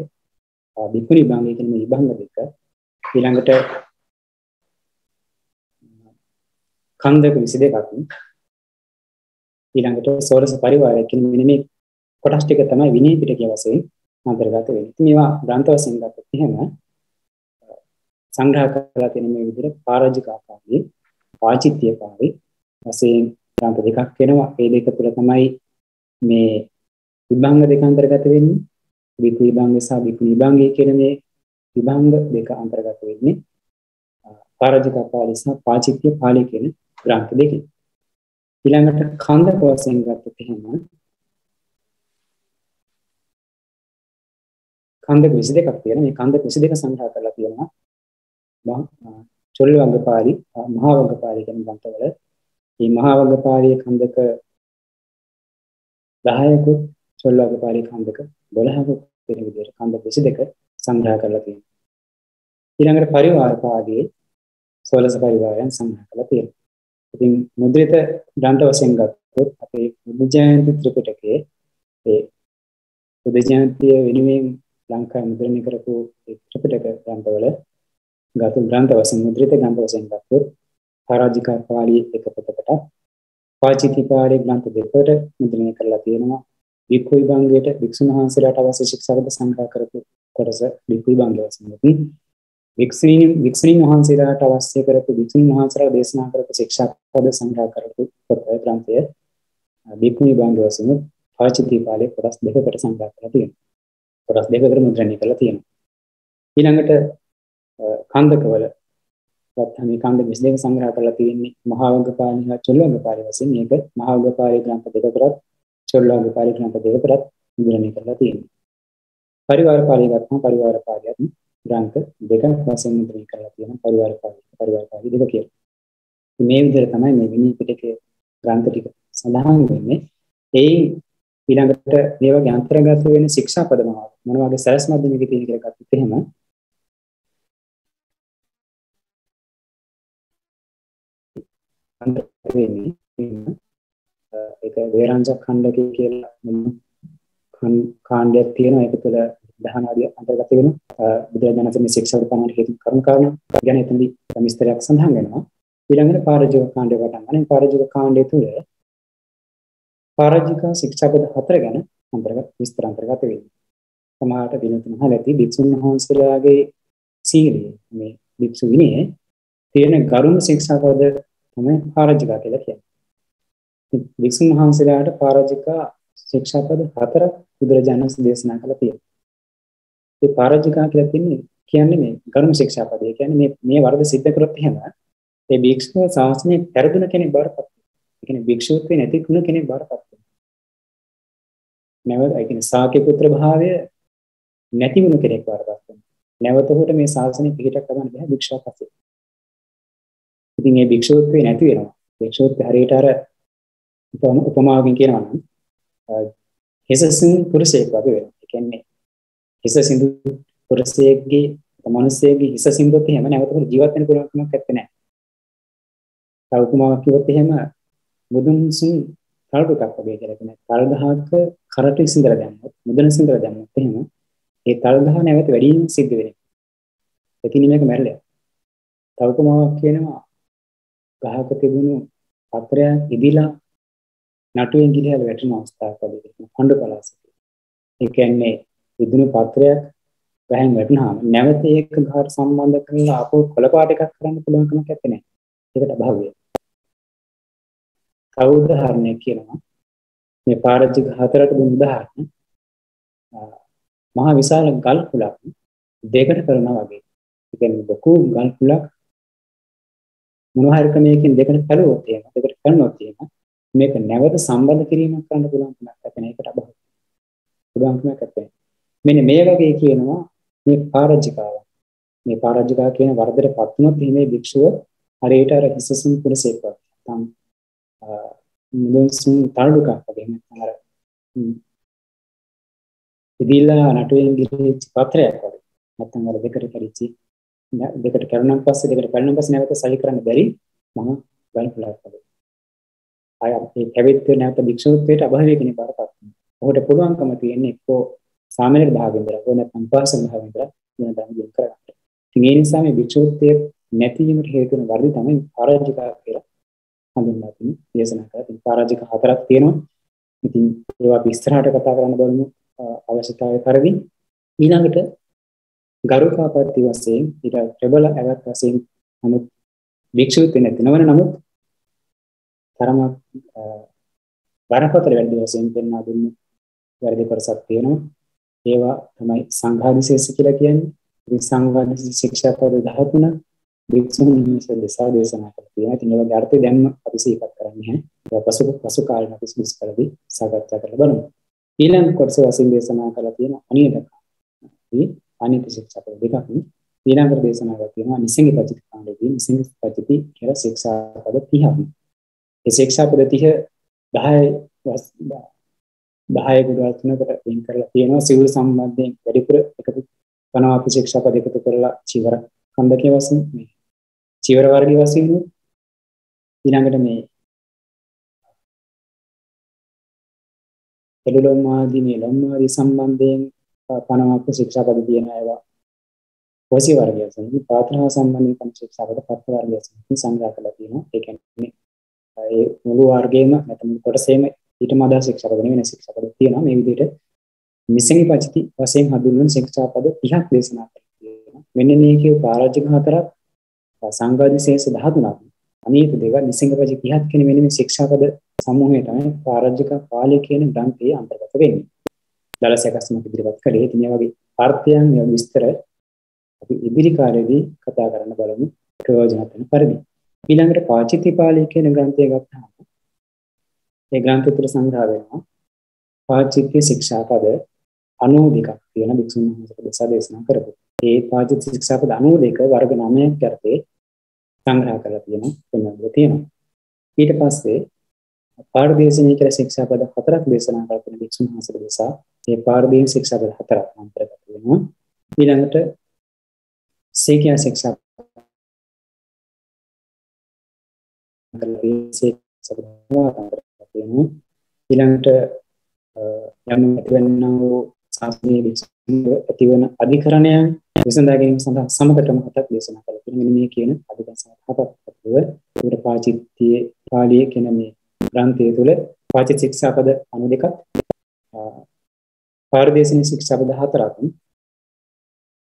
Speaker 1: බික්ඛුනි විභංගයේ කියන මේ විභංග දෙක ඊළඟට ඛණ්ඩක 22ක් ඊළඟට සෝරස පරිවාරය කියන මෙන්න මේ කොටස් ටික තමයි විනය පිටකයේ වශයෙන් අන්තර්ගත වෙන්නේ. ඉතින් මේවා ග්‍රන්ථ වශයෙන් ගත්තොත් එහෙම සංග්‍රහ කරලා තියෙන මේ විදිහට පාරාජික ආකාරයේ වාචිත්‍යකාරී වශයෙන් ග්‍රන්ථ දෙකක් වෙනවා. ඒ දෙක තුළ තමයි මේ විභංග දෙක අන්තර්ගත වෙන්නේ. බික්ඛු විභංගය සහ බික්ඛු විභංගය කියන මේ විභංග දෙක අන්තර්ගත වෙන්නේ පාරාජික පාළි සහ පාචිත්‍ය පාළි කියන ග්‍රන්ථ දෙකේ. ඊළඟට ඛණ්ඩක වශයෙන් ගත්තොත් එහෙම ඛණ්ඩක 22ක් තියෙනවා. මේ ඛණ්ඩක 22 සංග්‍රහ කරලා තියෙනවා. චොල්ල වග්ගපාළි මහා වග්ගපාළි කියන ග්‍රන්ථවල මේ මහා වග්ගපාළි ඛණ්ඩක 10කුත් චොල්ල වග්ගපාළි ඛණ්ඩක 12කුත් වෙන විදිහට ඛණ්ඩක 22 සංග්‍රහ කරලා තියෙනවා. ඊළඟට පරිවාර පාළියේ 16 පරිවාරයන් සංග්‍රහ කරලා තියෙනවා. ඉතින් මුද්‍රිත ග්‍රන්ථ වශයෙන් ගත්තොත් අපේ බුද්ධ ජයන්ති ත්‍රිපිටකයේ ඒ බුද්ධ ජයන්තිය වෙනුවෙන් ලංකාවේ මුද්‍රණය කරපු ත්‍රිපිටක ග්‍රන්ථවල ගත ග්‍රන්ථ වශයෙන් මුද්‍රිත ග්‍රන්ථ වශයෙන් ගත්තොත් පාරාජික පාළි එක පොතකට පාචිති පාළි ග්‍රන්ථ දෙකකට මුද්‍රණය කරලා තියෙනවා. බික්ඛු විභංගයට භික්ෂුන් වහන්සේලාට අවශ්‍ය ශික්ෂාපද සංග්‍රහ කරපු කොටස බික්ඛු විභංගය වශයෙන් වික්ෂුණීන් වහන්සේලාට අවශ්‍ය කරපු වික්ෂුණීන් වහන්සේලා දේශනා කරපු ශික්ෂාපද සංග්‍රහ කරපු ග්‍රන්ථය බික්ඛු විභංගය වශයෙන් පාචිති පාළි කොටස් දෙකකට සංග්‍රහ කරලා තියෙනවා. කොටස් දෙකකට මුද්‍රණය කරලා තියෙනවා. ඊළඟට ඛණ්ඩකවල ගත්තම මේ ඛණ්ඩක 22 සංග්‍රහ කරලා තියෙන්නේ මහා වග්ගපාළි හා චොල්ල වග්ගපාළි වශයෙන්. මේක මහා වග්ගපාළි ග්‍රන්ථ දෙකකටත් චොල්ල වග්ගපාළි ග්‍රන්ථ දෙකකටත් මුද්‍රණය කරලා තියෙනවා. පරිවාර පාළි ගත්තම පරිවාර පාළියත් ග්‍රන්ථ දෙකක් වශයෙන් මුද්‍රණය කරලා තියෙනවා. පරිවාර පාළි දෙක කියලා. මේ විදිහට තමයි මේ විනය පිටකයේ ග්‍රන්ථ ටික සඳහන් වෙන්නේ. ඒ ඊළඟට මේ වගේ අන්තර්ගත වෙන ශික්ෂාපද මොන වගේ සැලැස්මක්ද මේකේ තියෙන කියලා ගත්තොත් එහෙම වෙන්නේ ඒක වේරංජ ඛණ්ඩකය කියලා කාණ්ඩයක් තියෙනවා. ඒක තුළ දහන ආදී අන්තර්ගත වෙනවා. බුදුරජාණන් වහන්සේ මේ ශික්ෂාපද පනවන හේතු කරුණු කාරණා ගැන එතනදී විස්තරයක් සඳහන් වෙනවා. ඊළඟට පාරාජික කාණ්ඩය වටන් ගන්න. පාරාජික කාණ්ඩය තුළ පාරාජික ශික්ෂාපද 4 ගැන විස්තර අන්තර්ගත වෙනවා. සමහරට දිනතුන් හලදී භික්ෂුන් වහන්සේලාගේ සීලය මේ භික්ෂු විනයේ තියෙන ගරුම ශික්ෂාපද තමයි පාරාජික කියලා කියන්නේ. භික්ෂුන් වහන්සේලාට පාරාජික ශික්ෂාපද 4ක් බුදුරජාණන් වහන්සේ දේශනා කළා තියෙනවා. මේ පාරාජික කියලා කියන්නේ මේ ගරුම ශික්ෂාපදය. කියන්නේ මේ වරද සිද්ධ කරොත් එහෙම ඒ භික්ෂුව ශාසනය පෙරදුන කෙනෙක් බවටපත් වෙනවා. ඒ කියන්නේ භික්ෂුත්වේ නැති තුන කෙනෙක් බවටපත් වෙනවා. නැවත ඒ කියන්නේ ශාක්‍ය පුත්‍ර භාවය නැති වුණු කෙනෙක් බවටපත් වෙනවා. නැවත උහුට මේ ශාසනය පිළිටක් කරගන්න බෑ භික්ෂුවක් වශයෙන්. ඉතින් මේ භික්ෂුත්වේ නැති වෙනවා. භික්ෂුත්ව හරියට අර උපමාවකින් කියනවා නම් හිසසින් පුරුෂයෙක් වගේ වෙනවා. ඒ කියන්නේ හිස සිඳු පුරුෂයෙක්ගේ මනුස්සයෙක්ගේ හිස සිඳුත් එහෙම නැවත ජීවත් වෙන්න පුළුවන් කමක් නැත්තේ. තව උපමාවක් කිව්වොත් එහෙම මුදුන්සුන් තල්පකක් වගේ කියලා කියන තල් ගහක කරට සිඳලා දැම්මොත් මුදුන සිඳලා දැම්මොත් එහෙම ඒ තල් ගහ නැවත වැඩිම සිද්ධ වෙනවා. එතින් මේක මැරෙලා. තව උපමාවක් කියනවා ගහක තිබුණු පත්‍රයක් ඉදිලා නටුවෙන් ගිලිහලා වැටෙන අවස්ථාවක් වගේ තියෙනවා. හඬ පලාසක. ඒ කියන්නේ ඉදුණු පත්‍රයක් ගහෙන් වැටුනහම නැවත ඒක ගහට සම්බන්ධ කරලා ආපහු කොළපාට එකක් කරන්න පුළුවන් කමක් නැත්තේ. ඒකට අභාව්‍යයි. තව උදාහරණයක් කියනවා මේ පාරාජික 4ට දුන්න උදාහරණ මහා විශාල ගල් කුලක් දෙකට කරනවා වගේ. ඒ කියන්නේ ලොකු ගල් කුලක් මොනවා හරි ක්‍රමයකින් දෙකට කළොත් එහෙම දෙකට කරනොත් එහෙම මේක නැවත සම්බන්ධ කිරීමක් කරන්න පුළුවන් කමක් නැත්නම් ඒකට අභාව්‍යයි. පුළුවන් කමක් නැත්තේ. මෙන්න මේ වගේ කියනවා මේ පාරාජිකාව. මේ පාරාජිකා කියන වරදටපත් වුණොත් මේ භික්ෂුව හරියට අර හිසසුන් පුරුෂයෙක් වගේ. නැත්නම් මුදුන්සුන් තල්ඩුකක් වගේ නැත්නම් අර ඉදිලා නටුවෙන් ගිහිච්ච පත්‍රයක් වගේ. නැත්නම් අර දෙකට කැරිච්චි දෙකට කරුණාන් පස්සේ දෙකට කරුණාන් පස්සේ නැවත සහි කරන්න බැරි මහා ගල්පලක් වගේ. ආය අපේ පැවිද්ද නැවත භික්ෂුත්වයට අභාවය කෙනෙක් වඩපත් වෙනවා. ඔහුට පුළුවන්කම තියෙන්නේ එක්කෝ සාමණේර භාවයෙන් ඉඳලා ඕක නැත්නම් උපාසක භාවයෙන් ඉඳලා වෙන ධර්ම දින කරගන්න. ඉතින් ඒ නිසා මේ භික්ෂුත්වයේ නැතිවීමට හේතු වෙන වර්ධි තමයි පරාජිකා කියලා හඳුන්වා තියෙන්නේ. දේශනා කරලා තියෙන පරාජික හතරක් තියෙනවා. ඉතින් ඒවා අපි ඉස්සරහට කතා කරන්න බලමු අවශ්‍යතාවය පරිදි. ඊළඟට ගරුකාපත්ති වශයෙන් ඊට ප්‍රබල ඇවත් වශයෙන් නමුත් භික්ෂුත්වයේ නැති නොවන නමුත් තරමක් බරපතල වැඩි වශයෙන් පෙන්වා දුන්න වැඩි කොටසක් තියෙනවා. ඒවා තමයි සංඝාදිශේෂ කියලා කියන්නේ. මේ සංඝාදිශේෂ ශික්ෂා පද 13 භික්ෂුන් නිසා දේශනා කරලා තියෙනවා. ඉතින් ඒවගේ අර්ථය දැන් අපි සිහිපත් කරන්නේ නැහැ. පසු කාලෙක අපි විස්තරදී සාකච්ඡා කරලා බලමු. ඊළඟ කොටස වශයෙන් දේශනා කරලා තියෙන අනියතක. මේ අනිත්‍ය ශික්ෂා පද දෙකක් ඊළඟට දේශනා කරලා තියෙනවා නිසිංග පචිත කාණ්ඩයේදී නිසිංග පචිති කියලා ශික්ෂා පද 30ක්. ඒ ශික්ෂා පද 30 10 ගුණ තුනකට වෙන් කරලා තියෙනවා. සිවුරු සම්බන්ධයෙන් වැඩිපුර එකතු කරනවා අපි ශික්ෂා පද එකතු කරලා චීවර කන්දකයේ වශයෙන් මේ චීවර වර්ගයේ වශයෙන් ඊළඟට මේ එළුලොම් ආදී මේ ලොම් ආදී සම්බන්ධයෙන් පනවා අපි ශික්ෂා පද තියෙන ඒවා වසී වර්ගය වශයෙන් පාත්‍රා සම්බන්ධයෙන් පන ශික්ෂා පද පත් වර්ගය වශයෙන් සංග්‍රහ කරලා තියෙනවා. ඒ කියන්නේ ඒ මුළු වර්ගයේම නැත්නම් කොටසේම ඊට මදා ශික්ෂා පද නෙවෙයි ශික්ෂා පද තියෙනවා. මේ විදිහට නිසිංග පචිති වශයෙන් හඳුන්වන ශික්ෂා පද 30ක් දේශනා කරලා තියෙනවා. මෙන්න මේ කියු පරාජික හතරක් සංඝාදිශේෂ 13ක් අනීත දේව නිසිංග පචිති 30ක් කියන මෙන්න මේ ශික්ෂා පද සමූහය තමයි පරාජික පාළි කියන ග්‍රන්ථයේ අන්තර්ගත වෙන්නේ. දලසකස්ම ඉදිරිපත් කළේ ඉතින් මේ වගේ අර්ථයන් මේ විස්තර අපි ඉදිරි කාලෙදී කතා කරන්න බලමු ප්‍රයෝජනවත් වෙන පරිදි. ඊළඟට පාචිති පාළි කියන ග්‍රන්ථය ගත්තාම ඒ ග්‍රන්ථය තුළ සංග්‍රහ වෙනවා පාචිත්‍ය ශික්ෂා පද 92ක් තියෙන භික්ෂුන් වහන්සේලා දේශනා කරපු. ඒ පාචිත්‍ය ශික්ෂා පද 92 වර්ග 9ක් යටතේ සංග්‍රහ කරලා තියෙනවා. ඊට පස්සේ පාරදේශනීය කියලා ශික්ෂා පද 4ක් දේශනා කරලා තියෙන භික්ෂුන් වහන්සේලා නිසා ඒ පාරදේශ ශික්ෂා පද 4ක් අන්තර්ගත වෙනවා. ඊළඟට සීකියා ශික්ෂා ඊළඟට යම් ඇතිවන්නා වූ සාසනීය ඇතිවන අධිකරණයන් විසඳා ගැනීම සඳහා සමගතම හතක් දේශනා කළා. මෙන්න මේ කියන අධිකරණ හතක් අතුව උඩ පාචිත්‍ය පාළියේ කියන මේ ග්‍රන්ථය තුළ පාචිත ශික්ෂා පද 92ක් පාරදේශනීය ශික්ෂා පද 4ක්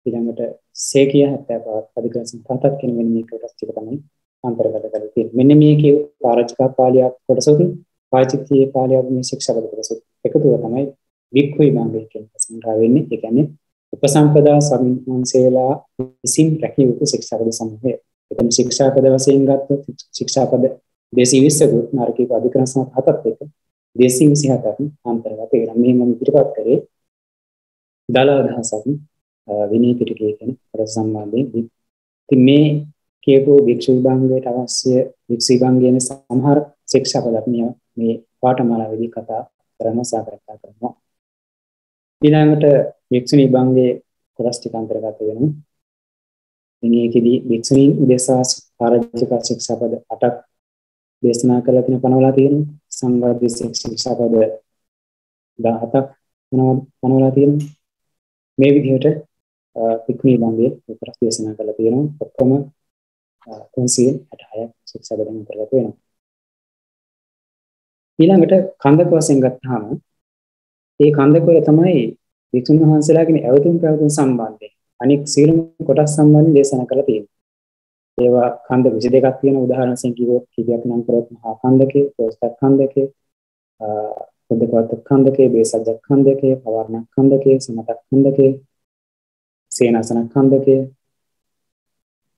Speaker 1: ඊළඟට සේකිය 75ක් අධිකරණ හතක් කියන මෙන්න මේ කොටස් ටික තමයි අන්තර්ගත කරලා තියෙන්නේ. මෙන්න මේ කිය පාරාජික පාළිය කොටසකින් පාචිත්‍ය පාළිය මේ ශික්ෂා පද කොටස එකතුව තමයි වික්ඛු විභංගය කියන සංග්‍රහ වෙන්නේ. ඒ කියන්නේ උපසම්පදා සම්මාන්සේලා විසින් රැකිය යුතු ශික්ෂා පද සමූහය. එතන ශික්ෂා පද වශයෙන් ගත්තොත් ශික්ෂා පද 220 නාරකීය අධිකරණ සහ හතත් එක්ක 227ක් අන්තර්ගත වෙනවා. මේ මම ඉදිරිපත් කරේ දල අදහසක් විනය පිටකයේ කියන කොටස සම්බන්ධයෙන්. ඉතින් මේ කියපු භික්ෂු විභංගයට අවශ්‍ය භික්ෂු විභංගයේ සමහර ශික්ෂා පදක් මේ පාඨමාලාවේදී කතා කරන සාකච්ඡා කරනවා. ඊළඟට භික්ෂුණී විභංගයේ කොටස් ටික අන්තර්ගත වෙනවා. මේකෙදී භික්ෂුණීන් උදෙසා පාරාජික ශික්ෂා පද 8ක් දේශනා කරලා තියෙන පනවලා තියෙනවා. සංඝාදිශේෂ ශික්ෂා පද 17ක් පනවලා තියෙනවා. මේ විදිහට භික්ෂුණී විභංගයේ කොටස් දේශනා කරලා තියෙනවා. ඔක්කොම 366ක් ශික්ෂා පදයන් අන්තර්ගත වෙනවා. ඊළඟට කන්දක වශයෙන් ගත්තාම ඒ කන්දකවල තමයි වික්ෂුන් වහන්සේලාගේ ඇවතුම් පැවතුම් සම්බන්ධයෙන් අනික් සියලුම කොටස් සම්බන්ධයෙන් දේශනා කරලා තියෙනවා. ඒවා කන්ද 22ක් තියෙන උදාහරණ වශයෙන් කිව්වොත් කීයක් නම් කරොත් මහා කන්දකේ, පොස්තක් කන්දකේ, පොද්දකවත් කන්දකේ, බේසජ්ජ කන්දකේ, පවර්ණ කන්දකේ, සමතක් කන්දකේ, සේනාසන කන්දකේ,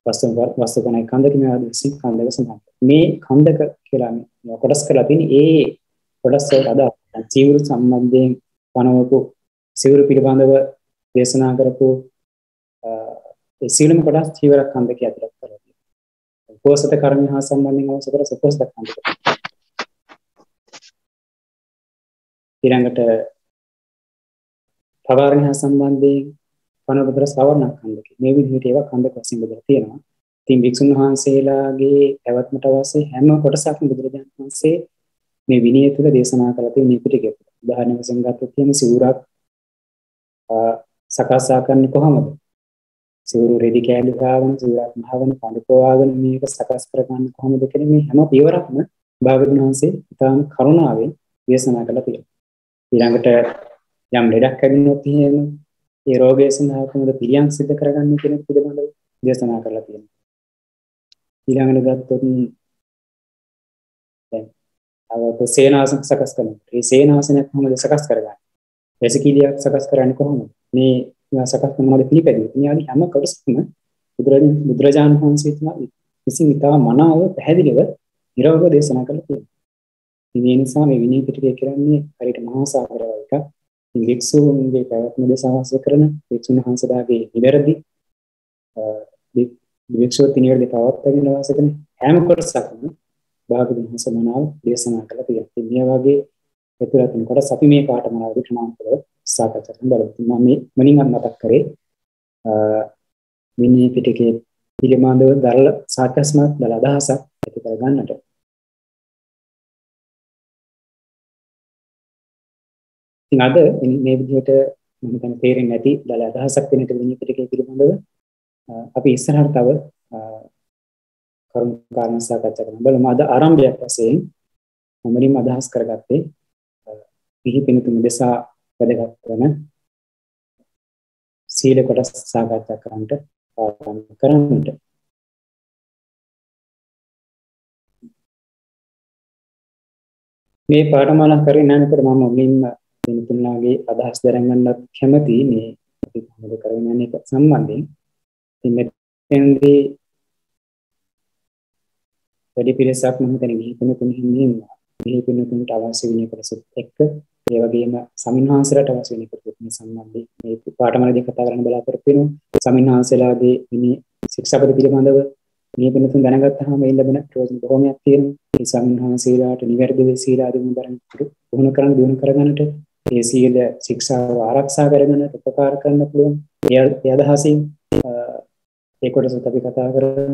Speaker 1: වස්තුකණයි කන්දකේ මේ ආදී සිත් කන්දක සම්බන්ධ. මේ කන්දක කියලා මේ කොටස් කරලා තියෙන ඒ කොටස් වලට අදාළ සිවුරු සම්බන්ධයෙන් පනවපු සිවුරු පිළිබඳව දේශනා කරපු ඒ සියලුම කොටස් චීවර කන්දකයේ ඇතුළත් කරලා තියෙනවා. උපෝසත කර්මය හා සම්බන්ධයෙන් අවශ්‍ය කර උපෝසත කන්දක. ඊළඟට පවාරණය හා සම්බන්ධයෙන් පනබදර සවර්ණක් කන්දක මේ විදිහට ඒවා කන්දක වශයෙන් බෙදලා තියෙනවා. ඉතින් භික්ෂුන් වහන්සේලාගේ පැවැත්මට අවශ්‍ය හැම කොටසක්ම බුදුරජාණන් වහන්සේ මේ විනය තුල දේශනා කරලා තියෙන මේ පිටකේ. උදාහරණයක් වශයෙන් ගත්තොත් එහෙම සිවුරක් සකසා කරන්නේ කොහොමද? සිවුරු රෙදි කෑලි ගාගෙන සිවුරක් මහගෙන පඳපවාගෙන මේක සකස් කරගන්න කොහොමද කියන මේ හැම පියවරක්ම භාගතුන් වහන්සේ ඉතාම කරුණාවෙන් දේශනා කළා තියෙනවා. ඊළඟට යම් ලෙඩක් ඇතිවෙනොත් එහෙම ඒ රෝගය සඳහා කොහොමද පිළියම් සිද්ධ කරගන්නේ කියන පිළිබඳව දේශනා කරලා තියෙනවා. ඊළඟට ගත්තොත් දැන් අවත සේනාසන සකස් කරනවා. මේ සේනාසනයක් කොහොමද සකස් කරගන්නේ? වැසිකිළියක් සකස් කරන්නේ කොහොමද? මේ සකස් කරන මොනවද පිළිපැදිය? මේ ආදී හැම කොටසක්ම බුදුරජාණන් වහන්සේ විසින් ඉතාම මනාව පැහැදිලිව නිරවුල්ව දේශනා කරලා තියෙනවා. මේ නිසා මේ විනය පිටකය කියන්නේ හරියට මහා සාගර වගේ එකක්. වික්ෂුන්ගේ පැවැත්ම දේශනා කරන වික්ෂුන් වහන්සේලාගේ නිවැරදි වික්ෂුත් නිවැරදි පවත්වාගෙන වාසය කරන හැම කොටසක්ම භාගතුන් වහන්සේ මනාව දේශනා කරලා තියෙනවා. මේ වගේ ඒතරතුන් කොටස අපි මේ පාඨමාලාවේ ප්‍රමාණිකව සාකච්ඡා කරන්න බලමු. මම මේ මනින් මතක් කරේ විනය පිටකයේ පිළිබඳව දරල සාකච්ඡාත්මක දල අදහසක් ඇති කර ගන්නට. ඉතින් අද මේ විදිහට මම හිතන්නේ තේරෙන්නේ නැති දල අදහසක් වෙන විනය පිටකයේ පිළිබඳව අපි ඉස්සරහට තව කරුණු කාරණා සාකච්ඡා කරන්න බලමු. අද ආරම්භයක් වශයෙන් මමලින් අදහස් කරගත්තේ පිහි පිණුතුන් දෙසා වැදගත් වන සීල කොටස් සාකච්ඡා කරන්නට ආරම්භ කරන්නට. මේ පාඨමාලා කරේ නැනකොට මම මුලින්ම පිණුතුන්ලාගේ අදහස් දරගන්නත් කැමතියි මේ අපි කොහොමද කරගෙන යන්නේ සම්බන්ධයෙන්. ඉතින් මෙතෙන්දී වැඩි පිළිසක් මම හිතන්නේ මේ පිණුතුන් හිමින්නවා. මේ පිණුතුන්ට අවශ්‍ය විනය කොටසත් එක්ක ඒ වගේම සමින්හාන්සලට අවශ්‍ය විනය කොටසත් සම්බන්ධයෙන් මේ පාඨමාලාවේ කතා කරන්න බලාපොරොත්තු වෙනවා. සමින්හාන්සලාගේ විනය ශික්ෂාපද පිළිබඳව මේ පිණුතුන් දැනගත්තාම ඒ ලැබෙන ප්‍රයෝජන බොහොමයක් තියෙනවා. මේ සමින්හාන්සලාට නිවැරදිව සීල ආදිම දරන පුහුණු කරන්න දිනු කරගන්නට ඒ සීල ශික්ෂාව ආරක්ෂා කරගෙන උපකාර කරන්න පුළුවන්. ඒ අදහසින් ඒ කොටසත් අපි කතා කරමු.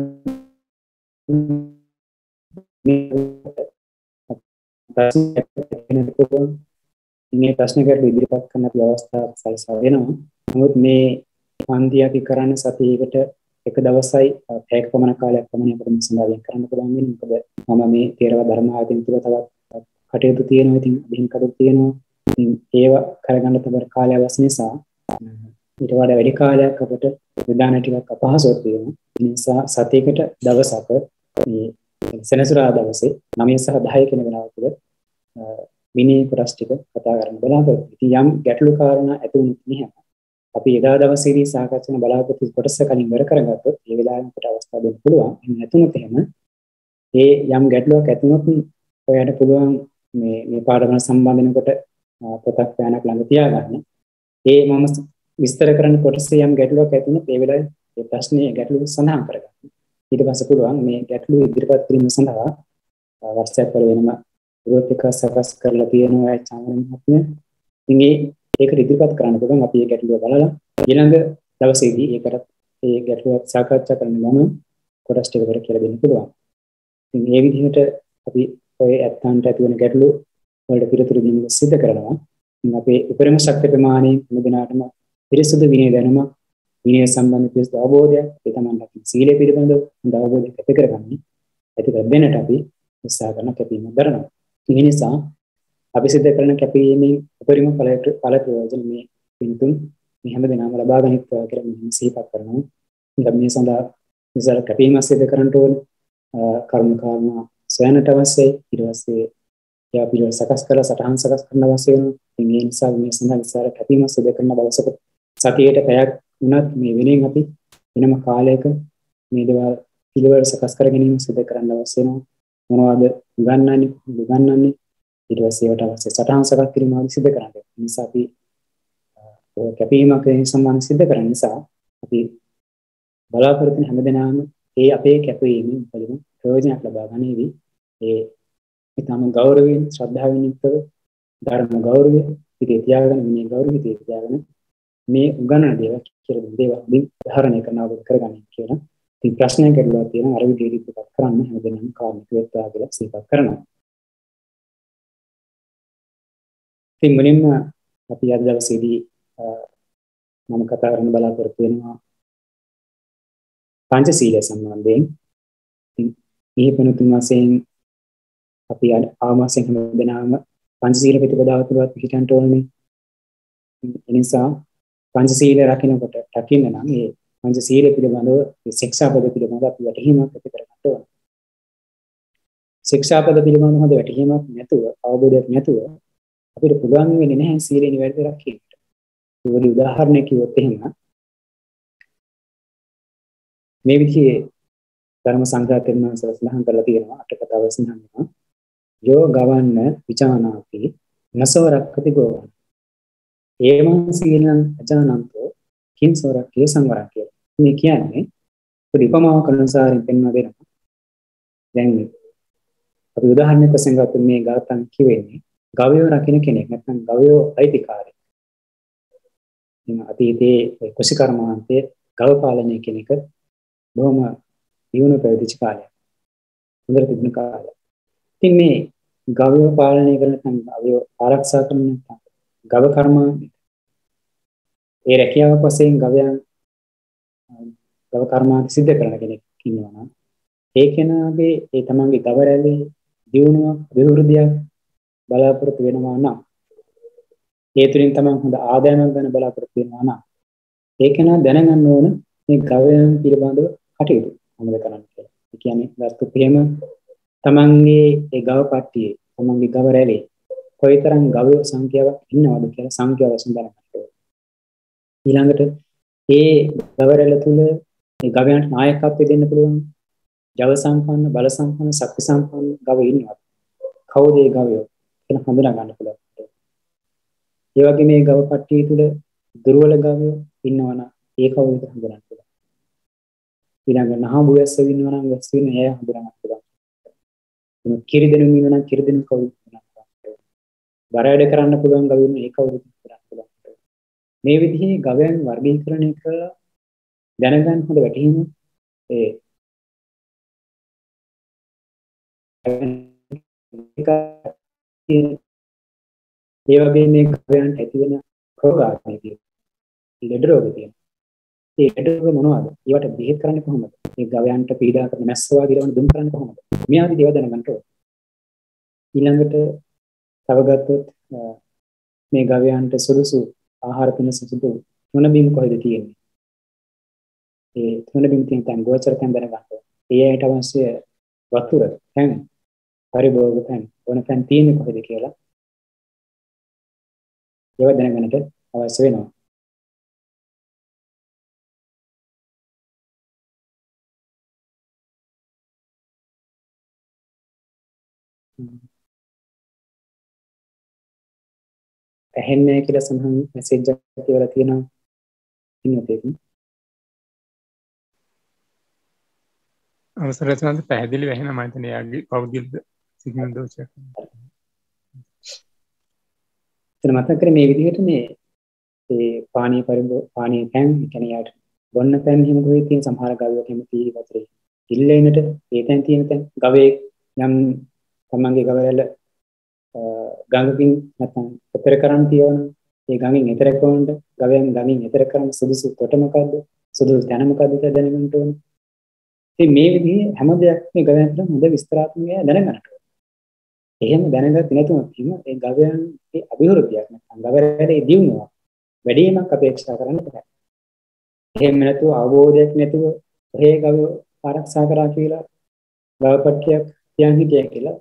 Speaker 1: මේ ප්‍රශ්න කරු ඉදිරිපත් කරන්න අපි අවස්ථාවක් සලසා දෙනවා. නමුත් මේ පන්ති අපි කරන්න සතියකට එක දවසයි පැයක පමණ කාලයක් පමණ අපිට සඳහන් කරන්න පුළුවන් වෙන්නේ. මොකද මම මේ තේරවාද ධර්ම ආයතන තුළ තවත් කටයුතු තියෙනවා. ඉතින් අදින් කටයුතු තියෙනවා. ඉතින් ඒව කරගන්න තවර කාලය අවශ්‍ය නිසා ඊට වඩා වැඩි කාලයක් අපිට විදාන ටිකක් අපහසුතාවක් තියෙනවා. ඒ නිසා සතියකට දවසක මේ සෙනසුරාදා දවසේ 9 සහ 10 වෙනි වෙලාව තුළ විනය කොටස් ටික කතා කරන්න බලාපොරොත්තු. ඉතින් යම් ගැටලු කාරණා ඇති වුණොත් එහෙම අපි එදා දවසේදී සාකච්ඡා කරන බලාපොරොත්තු කොටස කලින් ඉවර කරගත්තොත් ඒ වෙලාවෙම අපට අවස්ථාව දෙන්න පුළුවන්. එහෙම නැතුනොත් එහෙම ඒ යම් ගැටලුවක් ඇති වුණොත් ඔයාලට පුළුවන් මේ පාඩම සම්බන්ධ වෙනකොට පොතක් පෑනක් ළඟ තියාගන්න. ඒ මම විස්තර කරන කොටසේ යම් ගැටලුවක් ඇති වුණොත් ඒ වෙලාවේ ඒ ප්‍රශ්නේ ගැටලුව සඳහන් කරගන්න. ඊට පස්සේ පුළුවන් මේ ගැටලුව ඉදිරිපත් කිරීම සඳහා WhatsApp වල වෙනම ගෲප් එකක් සකස් කරලා තියෙනවා චානල් මහත්මයා. ඉතින් ඒකට ඉදිරිපත් කරන්න පුළුවන්. අපි ඒ ගැටලුව බලලා ඊළඟ දවසේදී ඒකට ඒ ගැටලුව සාකච්ඡා කරන්න ගමන් කොටස් ටික වල කියලා දෙන්න පුළුවන්. ඉතින් මේ විදිහට අපි ඔය ඇත්තන්ට ඇති වෙන ගැටලු වලට පිළිතුරු දීම සිදු කරනවා. ඉතින් අපේ උපරිම ශක්ති ප්‍රමාණයෙන් හැම දිනකටම පිරිසුදු විනය දැනුම විනය සම්බන්ධ පිළිතුරු අවබෝධයක් ඒ තමයි සීලය පිළිබඳව හොඳ අවබෝධයක් ඇති කරගන්නේ. ඇති කර දෙන්නට අපි උත්සාහ කරන කැපීම දරනවා. ඒ නිසා අපි සිදු කරන කැපීමෙන් උපරිම ඵල ප්‍රයෝජන මේ පින්තුන් මේ හැම දිනම ලබා ගන්නවා කියලා මම සිහිපත් කරනවා. ඉතින් මේ සඳහා විසර කැපීම සිදු කරන්න ඕන කර්ම කාරණා සොයන්නට අවශ්‍යයි. ඊට පස්සේ යා පිළිවෙල සකස් කරලා සටහන් සකස් කරන්න අවශ්‍ය වෙනවා. ඉතින් ඒ නිසා මේ සඳහා විසර කැපීම සිදු කරන දවසක සතියේට පැයක් වුණත් මේ වෙනින් අපි වෙනම කාලයක මේ දේවල් පිළිවෙල සකස් කර ගැනීම සිදු කරන්න අවශ්‍ය වෙනවා. මොනවද උගන්වන්නේ ඊට පස්සේ ඒවට අවශ්‍ය සටහන් සකස් කිරීම ආදී සිදු කරන්න. ඒ නිසා අපි කැපීමක් සම්බන්ධ සිදු කරන නිසා අපි බලාපොරොත්තු වෙන හැමදෙනාම ඒ අපේ කැපවීමෙන් වලින් ප්‍රයෝජනයක් ලබා ගන්නේවි. ඒ ඊටම ගෞරවයෙන් ශ්‍රද්ධාවෙන් යුක්තව ධර්ම ගෞරවය ඉතිරි තියාගෙන විනය ගෞරවය ඉතිරි තියාගෙන මේ උගන්වන දේවල් කියලා දේවල් උදාහරණය කරන අවබෝධ කරගන්න කියලා. ඉතින් ප්‍රශ්නයක් ඇතුළත් තියෙන අර විදිහට ඉදිරිපත් කරන්න හැමදෙනාම කාර්මික වේත්තා කියලා සිහිපත් කරනවා. ඉතින් මුලින්ම අපි අද දවසේදී මම කතා කරන්න බලාපොරොත්තු වෙනවා පංචශීලය සම්බන්ධයෙන්. ඉතින් මේ පෙනුතුන් වශයෙන් අපි ආමාසයෙන් හැමදෙනාම පංචශීල ප්‍රතිපදාව තුළවත් පිළිටන්ට ඕනේ. ඒ නිසා පංචශීල රකින්නකොට රකින්න නම් මේ පංචශීල පිළිබඳව ශික්ෂාපද පිළිබඳව අපි වැටහීමක් ඇති කරගන්න ඕනේ. ශික්ෂාපද පිළිබඳව හොඳ වැටහීමක් නැතුව අවබෝධයක් නැතුව අපිට පුළුවන් වෙන්නේ නැහැ සීලේ නිවැරදි රකින්න. ඒ උදාහරණයක් කිව්වොත් එහෙම මේ විදිහේ ධර්ම සංග්‍රහයෙන් මම සඳහන් කරලා තියෙනවා අට කතාව සඳහන් යෝ ගවන්න විචානාති නසවරක්කති ගෝවන් ඒමං සීලං අජානන්තෝ කිංසවරක්කේ සංවරක්කය. මේ කියන්නේ උපමාවක් අනුසාරයෙන් පෙන්වා දෙනවා. දැන් අපි උදාහරණයක් වශයෙන් ගත්තොත් මේ ගාතන් කියෙන්නේ ගවයෝ රකින්න කෙනෙක් නැත්නම් ගවයෝ අයිතිකාරයෙක්. ඉතින් අතීතයේ කුෂිකර්මාන්තයේ ගව පාලනය කෙනෙක් බොහොම දියුණු පැවිදිච්ච කාලයක්. හොඳට තිබුණ කාලයක්. ඉතින් මේ ගවයෝ පාලනය කරන නැත්නම් ගවයෝ ආරක්ෂා කරන නැත්නම් ගව කර්මාන්තය ඒ රැකියාවක් වශයෙන් ගව කර්මාන්ත සිද්ධ කරන කෙනෙක් ඉන්නවා නම් ඒ කෙනාගේ ඒ තමන්ගේ ගව රැළේ දියුණුවක් අභිවෘද්ධියක් බලාපොරොත්තු වෙනවා නම් ඒ තුලින් තමන් හොඳ ආදායමක් ගන්න බලාපොරොත්තු වෙනවා නම් ඒ කෙනා දැනගන්න ඕන මේ ගවයන් පිළිබඳව කටයුතු මොනවද කරන්න කියලා. ඒ කියන්නේ වස්තු ප්‍රේම තමන්ගේ ඒ ගව පට්ටියේ තමන්ගේ ගව රැළේ කොයිතරම් ගවයෝ සංඛ්‍යාවක් ඉන්නවද කියලා සංඛ්‍යාව වශයෙන් බලන්න ඕනේ. ඊළඟට ඒ ගව රැළ තුල ඒ ගවයන්ට නායකත්වය දෙන්න පුළුවන් ජව සම්පන්න බල සම්පන්න ශක්ති සම්පන්න ගව ඉන්නවද? කවුද ඒ ගවයෝ කියලා හඳුනා ගන්න පුළුවන්. ඒ වගේ මේ ගව පට්ටිය තුල දුර්වල ගවයෝ ඉන්නවනම් ඒ කවුද කියලා හඳුනා ගන්න පුළුවන්. ඊළඟ නහඹු වැස්ස ඉන්නවා නම් වැස්ස ඉන්න එයා හඳුනා ගන්න පුළුවන්. කිරි දෙනුම් ඉන්නවා නම් කිරි දෙනුම් කවුද කියලා හඳුනා ගන්න පුළුවන්. බර වැඩ කරන්න පුළුවන් ගවයෝ ඉන්න ඒ කවුද කියලා හඳුනා ගන්න පුළුවන්. මේ විදිහේ ගවයන් වර්ගීකරණය කරලා දැනගන්න හොඳ වැටහීම ඒ වගේ මේ ගවයන්ට ඇති වෙන රෝගාදී ලෙඩ රෝග තියෙනවා. ඒ ලෙඩ රෝග මොනවද? ඒවට බෙහෙත් කරන්නේ කොහොමද? මේ ගවයන්ට පීඩා කරන මැස්ස වගේ දවන දුම් කරන්නේ කොහොමද? මේ ආදී දේවල් දැනගන්න ඕනේ. ඊළඟට තව ගත්තොත් මේ ගවයන්ට සුදුසු ආහාර පිණිස සුදුසු තුන බිම් කොහෙද තියෙන්නේ? ඒ තුන බිම් තියෙන තැන් ගෝචර තැන් දැනගන්න ඕනේ. ඒ ඇයට අවශ්‍ය වතුර තැන් පරිභෝග තැන් ඕන තැන් තියෙන්නේ කොහෙද කියලා ඒවා දැනගන්නට අවශ්‍ය වෙනවා. ඇහෙන්නේ කියලා සමහන් මැසේජ් එකක් කියලා තියෙනවා ඉන්නතේක.
Speaker 2: අවසරයි සමහන් පැහැදිලි වෙනවා මම හිතන්නේ යාගේ පෞද්ගලික සිග්නල් දෝෂයක්.
Speaker 1: එතන මතක කරේ මේ විදිහට මේ ඒ පානීය පානීය තැන් කියන්නේ යාට බොන්න තැන් හිම කොහේ තියෙන සමහර ගවයෝ කැමති වතුරේ ඉල්ලෙන්නට ඒ තැන් තියෙන තැන් ගවයේ යම් තමන්ගේ ගවවල ගඟකින් නැත්නම් එතර කරන් තියවන ඒ ගඟින් එතර කරනට ගවයන් ගඟින් එතර කරන සුදුසු තොට මොකද්ද සුදුසු තැන මොකද්ද කියලා දැනගන්න ඕනේ. ඉතින් මේ විදිහේ හැම දෙයක්ම මේ ගවයන්ට හොඳ විස්තරාත්මකව දැනගන්න ඕනේ. එහෙම දැනගත්තේ නැතුව ඒ ගවයන්ගේ අභිවෘද්ධියක් නැත්නම් ගවරේ දියුණුවක් වැඩිමක් අපේක්ෂා කරන්න බෑ. එහෙම නැතුව අවබෝධයක් නැතුව ඔහේ ගව ආරක්ෂා කරා කියලා ගවපට්ටියක් තියන් හිටියා කියලා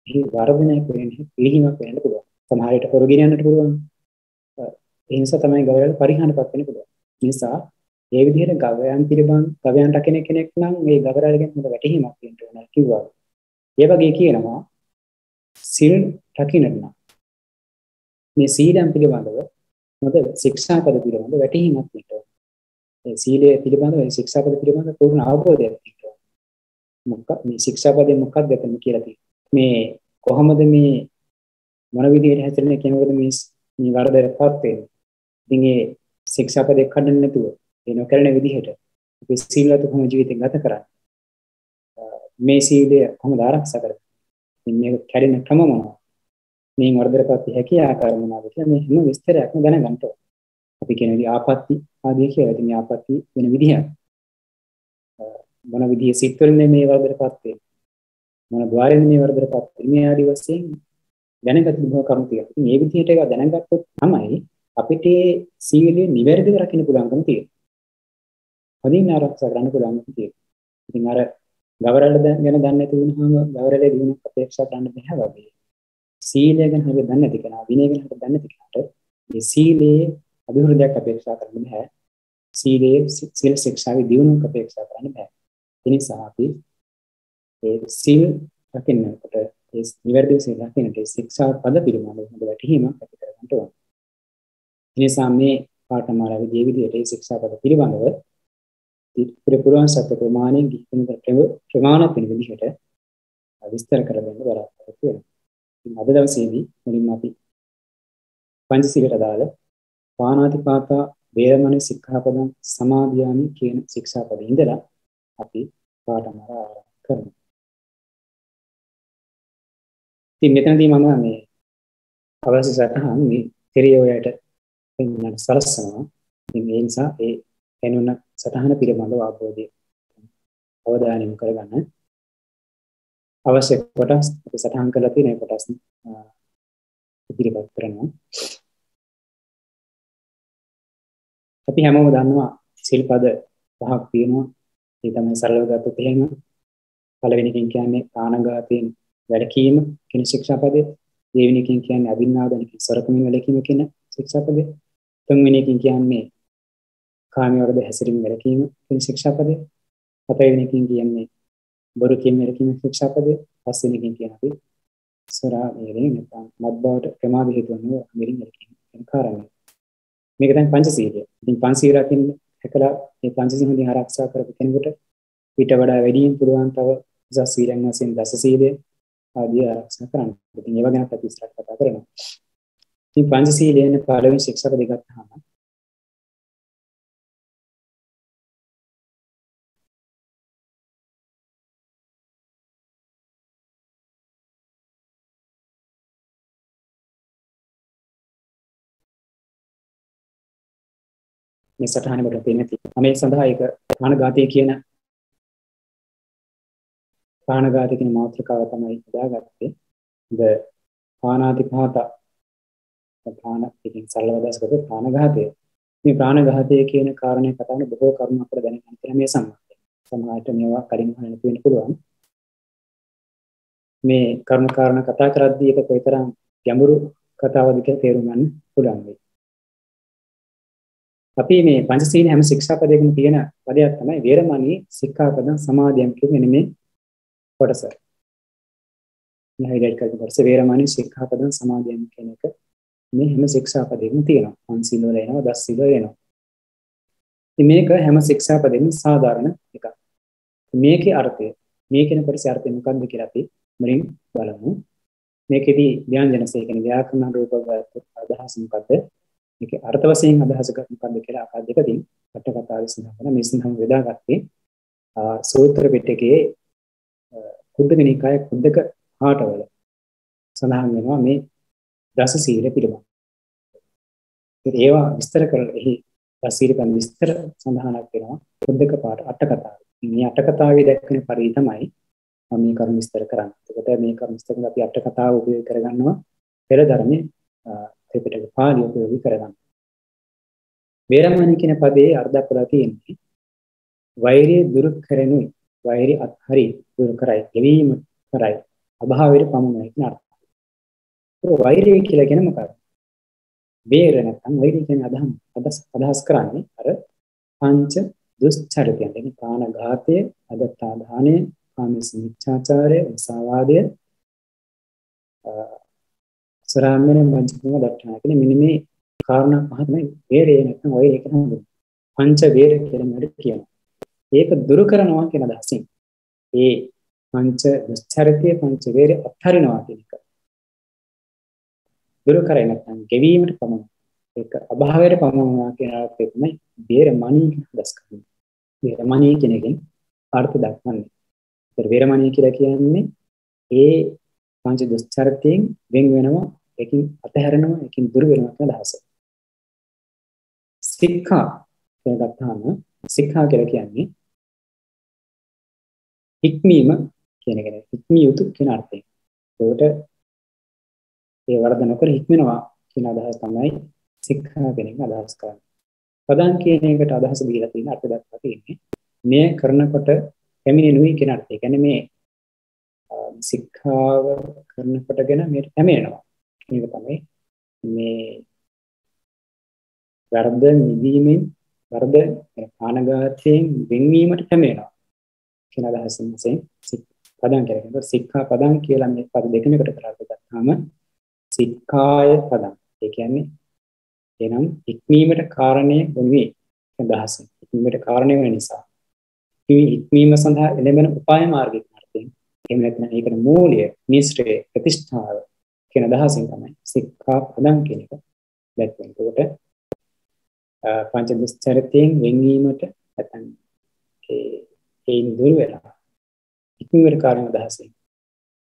Speaker 1: මේ වර්ධනයක් වෙන්නේ පිළිහිමක් වෙන්න පුළුවන්. සමහර විට පොරගෙන යන්නට පුළුවන්. ඒ නිසා තමයි ගවවල පරිහානියපත් වෙන්න පුළුවන්. ඒ නිසා මේ විදිහට ගවයන් පිළිබඳ ගවයන් රකින්න කෙනෙක් නම් මේ ගවරාල ගැන හොඳ වැටහීමක් තියෙන්න ඕන කිව්වා. ඒ වගේ කියනවා සිල් රකින්න නම් මේ සීලයන් පිළිබඳව මොකද ශික්ෂාපද පිළිබඳව වැටහීමක් තියෙන්න ඕන. ඒ සීලය පිළිබඳව ඒ ශික්ෂාපද පිළිබඳව පූර්ණ අවබෝධයක් තියෙන්න ඕන. මොකක්ද මේ ශික්ෂාපදේ මොකක්ද කියලා තියෙන්නේ. මේ කොහොමද මේ මොන විදිහට හැදෙන්නේ කෙනෙකුට මේ වරදටපත් වෙන්නේ. ඉතින් ශික්ෂාපදයක් කඩන්න නැතුව ඒ නොකරන විදිහට අපි සීලවත් කොහොම ජීවිතය ගත කරන්නේ? මේ සීලය කොහොමද ආරක්ෂා කරන්නේ? මේක කැඩෙන ක්‍රම මොනවද? මේ වර්ධනපත් හැකිය ආකාර මොනවද කියලා මේ හැම විස්තරයක්ම දැනගන්න ඕනේ. අපි කියන විදිහ ආපත්‍ති ආදී කියලා. ඉතින් මේ ආපත්‍ති වෙන විදිහක්. මොන විදිහේ සිත් වලින් මේ වර්ධනපත් වෙන්නේ? මොන ద్వාරයෙන් මේ වර්ධනපත් වෙන්නේ? මේ ආදී වශයෙන් දැනගත් බව කරුණු තියෙනවා. ඉතින් මේ විදිහට ඒක දැනගත්තොත් තමයි අපිට සීලය නිවැරදිව රකින්න පුළුවන්කම තියෙන්නේ. හදින් ආරක්ෂා කරන්න පුළුවන්කම තියෙන්නේ. ඉතින් අර ගවරල ගැන දන්නේ නැති වුණාම ගවරලේ දිනුවක් අපේක්ෂා කරන්න බෑ වගේ. සීලය ගැන හරියට දන්නේ නැති කෙනා, විනය ගැන හරියට දන්නේ නැති කෙනාට මේ සීලේ අභිවෘද්ධියක් අපේක්ෂා කරන්න බෑ. සීලේ සීල ශික්ෂාවේ දිනුවක් අපේක්ෂා කරන්න බෑ. ඒ නිසා අපි ඒ සීල් රකින්නකොට ඒ නිවැරදිව සීල රකින්නට ශික්ෂා පද පිළිබඳව හොඳ වැටහීමක් ඇති කරගන්න ඕනේ. ඒ නිසා මේ පාඨමාලාවේ මේ විදිහට ඒ ශික්ෂා පද පිළිබඳව පුරුෂ සත්‍ය ප්‍රමාණයෙන් ගිහින් ප්‍රමාණවත් වෙන විදිහට විස්තර කර දෙන්න බලාපොරොත්තු වෙනවා. ඉතින් අද දවසේදී මුලින්ම අපි පංචශීලයට අදාළ පාණාතිපාතා වේරමණී සික්ඛාපදං සමාදියාමි කියන ශික්ෂාපදේ ඉඳලා අපි පාඨමාලා ආරම්භ කරමු. ඉතින් මෙතනදී මම මේ අවශ්‍ය සටහන් මේ තෙරියෝයට පෙන්වන්න සලස්වනවා. ඉතින් ඒ නිසා ඒ එනුන සටහන පිළිබඳව අවබෝධය අවධානය යොමු කරගන්න. අවශ්‍ය කොටස් අපි සටහන් කරලා තියෙන කොටස් ඉදිරිපත් කරනවා. අපි හැමෝම දන්නවා සිල්පද පහක් තියෙනවා. ඒ තමයි සරලව ගත්තොත් එහෙම පළවෙනි එකෙන් කියන්නේ ප්‍රාණඝාතයෙන් වැළකීම කියන ශික්ෂාපදේ. දෙවෙනි එකෙන් කියන්නේ අභින්නාදන කියන සොරකමින් වැළකීම කියන ශික්ෂාපදේ. තුන්වෙනි එකෙන් කියන්නේ කාමී වර්ධ හැසිරීම වැළකීම කියන ශික්ෂාපදේ. හතරවෙනි එකෙන් කියන්නේ බොරු කියන වැළකීම ශික්ෂාපදේ. පස්වෙනි එකෙන් කියන්නේ අපි සොරා වේරේ නැත්නම් මත්බවට ප්‍රමාද හේතු වන මිරින් වැළකීම කියන කාරණා. මේක තමයි පංචශීලය. ඉතින් පංචශීල රකින්න හැකලා මේ පංචශීලෙන් ආරක්ෂා කරපු කෙනෙකුට ඊට වඩා වැඩියෙන් පුළුවන් තව උසස් සීලයන් වශයෙන් දස සීලය ආදී ආරක්ෂා කරන්න. ඉතින් ඒව ගැන අපි ඉස්සරහට කතා කරනවා. ඉතින් පංචශීලයෙන් පළවෙනි ශික්ෂාපද ගත්තාම මේ සටහන වල පෙන්නති. මේ සඳහා ඒක ප්‍රාණඝාතය කියන මාතෘකාව තමයි හදාගත්තේ. ද පාණාතිපාත ප්‍රාණ පිටින් සරලව දැස්කත ප්‍රාණඝාතය. මේ ප්‍රාණඝාතය කියන කාරණේ කතා කරන බොහෝ කරුණු අපිට දැනගන්න තියෙන මේ සම්බන්ධයෙන්. සමහරවිට මේවා කලින් අහන්න වෙන්න පුළුවන්. මේ කර්ම කාරණා කතා කරද්දී ඒක කොයිතරම් ගැඹුරු කතාවද කියලා තේරුම් ගන්න පුළුවන් වෙයි. අපි මේ පංචශීල හැම ශික්ෂාපදයකම තියෙන පදයක් තමයි වේරමණී සික්ඛාපදං සමාදියාමි කියන්නේ මේ කොටස. මේ හයිලයිට් කරපු කොටස වේරමණී සික්ඛාපදං සමාදියාමි කියන එක මේ හැම ශික්ෂාපදයකම තියෙනවා. පංචශීල වල එනවා, දස සීල වල එනවා. ඉතින් මේක හැම ශික්ෂාපදෙකම සාධාරණ එකක්. මේකේ අර්ථය, මේ කියන කොටසේ අර්ථය මොකක්ද කියලා අපි මුලින් බලමු. මේකෙදී ව්‍යංජනසේ කියන ව්‍යාකරණ රූපගත අදහස මොකද්ද? මේකේ අර්ථ වශයෙන් අදහස මොකක්ද කියලා ආකාර දෙකකින් අට කතාවේ සඳහන් කරන මේ සඳහන් වේදාගත්තේ සූත්‍ර පිටකයේ කුද්දක නිකායේ කුද්දක පාඨවල සඳහන් වෙනවා මේ දස සීල පිළිබඳව. ඒවා විස්තර කරලා එහි දස සීල පිළිබඳ විස්තර සඳහනක් වෙනවා කුද්දක පාඨ අට කතාවේ. මේ අට කතාවේ දැක්වෙන පරිදි තමයි මම මේ කරුණු විස්තර කරන්නේ. එතකොට මේ කරුණු විස්තර කරලා අපි අට කතාව උපයෝග කරගන්නවා පෙර ධර්මයේ ත්‍රිපිටක පාළිය උපයෝගී කරගන්න. වේරමණී කියන පදේ අර්ථයක් වල තියෙන්නේ වෛරය දුරු කරනුයි, වෛරය අත්හරි දුරු කරයි, ගෙවීම කරයි, අභාවයට පමුණයි කියන අර්ථය. ඒක වෛරය කියලා කියන මොකක්ද? වේර නැත්නම් වෛරය කියන අදහස් කරන්නේ අර පංච දුස්චරිතයන්. කියන්නේ ප්‍රාණඝාතය, අදත්තාදානය, කාමීස මිච්ඡාචාරය, උසාවාදය, සරාමන වංචකම දක්වනවා. කියන්නේ මෙන්න මේ කාරණා පහ තමයි වේරය නැත්නම් වෛරය කියන හඳුන්වන්නේ. පංච වේර කියලා නේද කියනවා. ඒක දුරු කරනවා කියන අදහසින්. ඒ පංච දුස්චරිතය, පංච වේර අත්හරිනවා කියන එක. දුරු කරේ නැත්නම් ගෙවීමට පමණයි. ඒක අභාවයට පමනවා කියන අර්ථය තමයි වේරමණී කියන අදහස් කරන්නේ. වේරමණී කියන එකෙන් අර්ථ දක්වන්නේ. ඒතර වේරමණී කියලා කියන්නේ ඒ පංච දුස්චරිතයෙන් වෙන් වෙනවා, ඒකින් අතහැරෙනවා, ඒකින් දුර වෙනවා කියන අදහස. සික්ඛා කියන ගත්තාම සික්ඛා කියලා කියන්නේ හික්මීම කියන එක. හික්මිය යුතු කියන අර්ථයෙන්. ඒකට ඒ වරද නොකර හික්මනවා කියන අදහස තමයි සික්ඛා කියන එක අදහස් කරන්නේ. පදං කියන එකට අදහස දීලා තියෙන අර්ථ දක්වා තියෙන්නේ මේ කරනකොට පැමිණෙනුයි කියන අර්ථය. ඒ කියන්නේ මේ සික්ඛාව කරනකොටගෙන මේක පැමිණෙනවා. මේක තමයි මේ වරද නිදීමෙන් වරද ආනගතයෙන් වෙන්වීමට පැමිණෙනවා කියන අදහසින් පදං කියන්නේ. සික්ඛා පදං කියලා මේ පද දෙකම එකට කරලා ගත්තාම සික්ඛාය පදං. ඒ කියන්නේ එනම් ඉක්මීමට කාරණේ වුණේ අදහස. ඉක්මීමට කාරණේ වෙන නිසා. ඉක්මීම සඳහා එළඹෙන උපාය මාර්ගික අර්ථයෙන්. එහෙම නැත්නම් ඒකට මූලය, නිස්ත්‍රය, ප්‍රතිෂ්ඨාව කියන අදහසින් තමයි සික්ඛා පදං කියන එක දැක්වෙන්නේ. ඒකට පංච දුස්චරිතයෙන් වෙන්වීමට නැත්නම් ඒයින් දුර වෙලා ඉක්මීමට කාරණේ අදහසින්.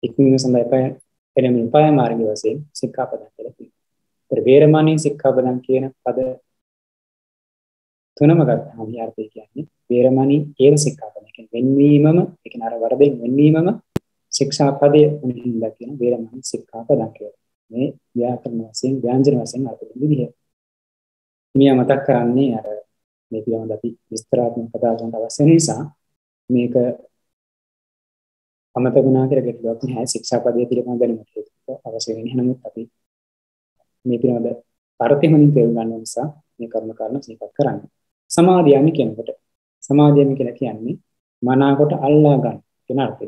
Speaker 1: ඉක්මීම සඳහා එළඹෙන උපාය මාර්ගය වශයෙන් සික්ඛා පදං කියලා කියනවා. වේරමණී සික්ඛාපදං කියන පද තුනම ගත්තාම අර්ථය කියන්නේ වේරමණී ඒව සික්ඛාපදං. කියන්නේ වෙන්වීමම, ඒ කියන්නේ අර වරදෙන් වෙන්වීමම ශික්ෂාපදයේ උනින්ද කියන වේරමණී සික්ඛාපදං කියලා. මේ ව්‍යාකරණ වශයෙන් ව්‍යංජන වශයෙන් අර්ථ දෙන විදිහ. මිය මතක් කරන්නේ අර මේ පිළිබඳ අපි විස්තරාත්මක කතා කරන්න අවශ්‍ය නිසා මේක අමතකුණා කියලා ගැටලුවක් නැහැ. ශික්ෂාපදයේ පිළිබඳ දැනුමක් අවශ්‍ය වෙන්නේ. නමුත් අපි මේ පිළිබඳ අර්ථය හොඳින් තේරුම් ගන්න නිසා මේ කර්ම කාරණා සිහිපත් කරන්නේ. සමාධියම කියනකොට සමාධියම කියලා කියන්නේ මනාකොට අල්ලා ගන්න කියන අර්ථය.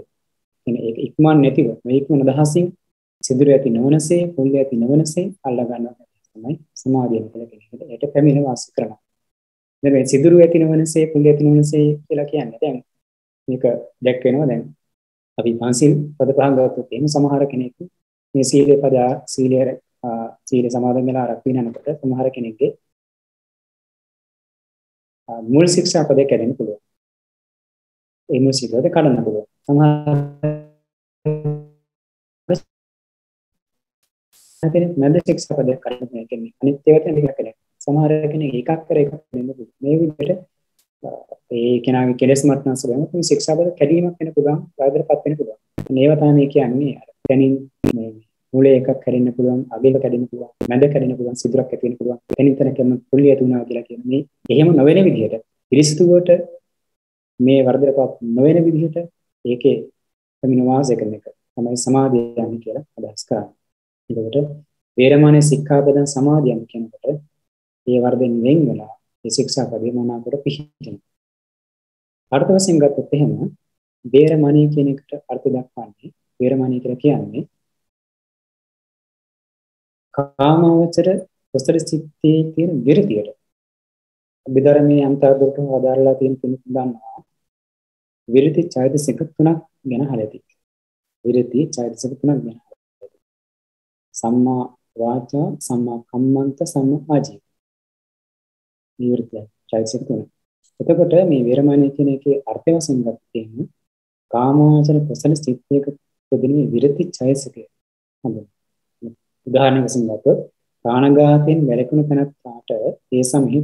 Speaker 1: කියන්නේ ඒක ඉක්මන් නැතිව මේ ඉක්මන දහසින් සිදුර ඇති නොවනසේ, පුල්ල ඇති නොවනසේ අල්ලා ගන්නවා තමයි සමාධියම කියලා කියන්නේ. ඒකට පැමිණ වාසය කරනවා. දැන් මේ සිදුර ඇති නොවනසේ, පුල්ල ඇති නොවනසේ කියලා කියන්නේ දැන් මේක දැක් වෙනවා. දැන් අපි පන්සිල් පද පහක් ගත්තොත් එහෙම සමහර කෙනෙක් මේ සීලේ පද සීල සමාදන් වෙලා ආරක්ෂා වෙනකොට සමහර කෙනෙක්ගේ මුල් ශික්ෂා පදේ කැඩෙන්න පුළුවන්. ඒ මුල් ශික්ෂා පදේ කඩන්න පුළුවන්. සමහර කෙනෙක් මැද ශික්ෂා පදේ කඩන්න කියන්නේ අනිත් ඒවාට නිකන් කෙනෙක්. සමහර කෙනෙක් එකක් කර එකක් වෙන්න පුළුවන්. මේ විදිහට ඒ කෙනාගේ කෙලෙස් මට්ටම් සබඳ මේ ශික්ෂා පද කැඩීමක් වෙන්න පුළුවන්, බාධාපත් වෙන්න පුළුවන්. මේවා තමයි කියන්නේ අර දැනින් මේ මුලේ එකක් කැඩෙන්න පුළුවන්, අගේක කැඩෙන්න පුළුවන්, මැද කැඩෙන්න පුළුවන්, සිදුරක් ඇති වෙන්න පුළුවන්. එතන කරන පුල්ලිය තුනා කියලා කියන මේ එහෙම නොවන විදිහට පිරිසිදුවට මේ වර්ධනපත් නොවන විදිහට ඒකේ පැමිණ වාසය කරන එක තමයි සමාධිය යන්නේ කියලා අදහස් කරන්නේ. ඒකට වේරමණී සික්ඛාපදං සමාධියම කියනකොට ඒ වර්ධෙන් වෙන් වෙලා ඒ ශික්ෂාපදේ මනාකොට පිහිටින. අර්ථ වශයෙන් ගත්තොත් එහෙම වේරමණී කියන එකට අර්ථ දක්වන්නේ වේරමණී කියලා කියන්නේ කාමාවචර කුසල සිත්තේ තියෙන විරතියට අභිධර්මයේ අන්තර්ගත වදාරලා තියෙන කෙනෙක් දන්නවා විරති චෛතසික තුනක් ගැන හලති. විරති චෛතසික තුනක් ගැන හලති. සම්මා වාචා, සම්මා කම්මන්ත, සම්මා ආජීව. විරති චෛතසික තුන. එතකොට මේ වේරමණී කියන එකේ අර්ථය වශයෙන් ගත්තේම කාමාවචර කුසල සිත්තේක උපදින විරති චෛතසිකය. හඳුන්වනවා. උදාහරණයක් වශයෙන් ගත්තොත් ප්‍රාණඝාතයෙන් වැළකුණු තැනට ඒ සමෙහි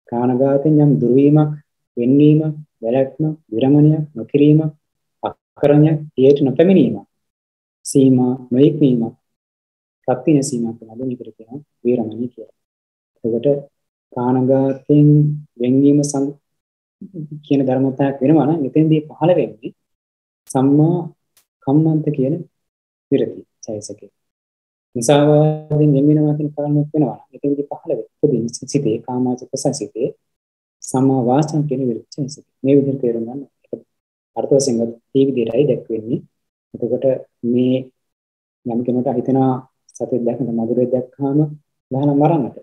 Speaker 1: ප්‍රාණඝාතයෙන් යම් දුර්වීමක්, වෙන්වීමක්, වැළැක්මක්, විරමණයක්, නොකිරීමක්, අකරණයක්, ඊට නොපැමිණීමක්, සීමා නොඉක්මීමක්, ප්‍රතින සීමා කරන මේකට කියනවා වේරමණී කියලා. එතකොට ප්‍රාණඝාතයෙන් වෙන්වීම කියන ධර්මතාවයක් වෙනවා නම් මෙතෙන්දී පහළ වෙන්නේ සම්මා කම්මන්ත කියන විරති චෛතසිකය. මුසාවාදයෙන් වෙන්වෙනවා කියන කාරණයක් වෙනවා. එතෙන්දී පහළ වෙන්නේ සිතේ කාමාවචර කුසල සිතේ සම්මා වාචා කියන විරති චෛතසිකය. මේ විදිහට තේරුම් ගන්න. අර්ථ වශයෙන් මේ විදිහටයි දැක්වෙන්නේ. එතකොට මේ යම් කෙනෙකුට හිතෙනවා සතෙක් දැක්කම මధుරයක් දැක්කම ගහන මරන්නට.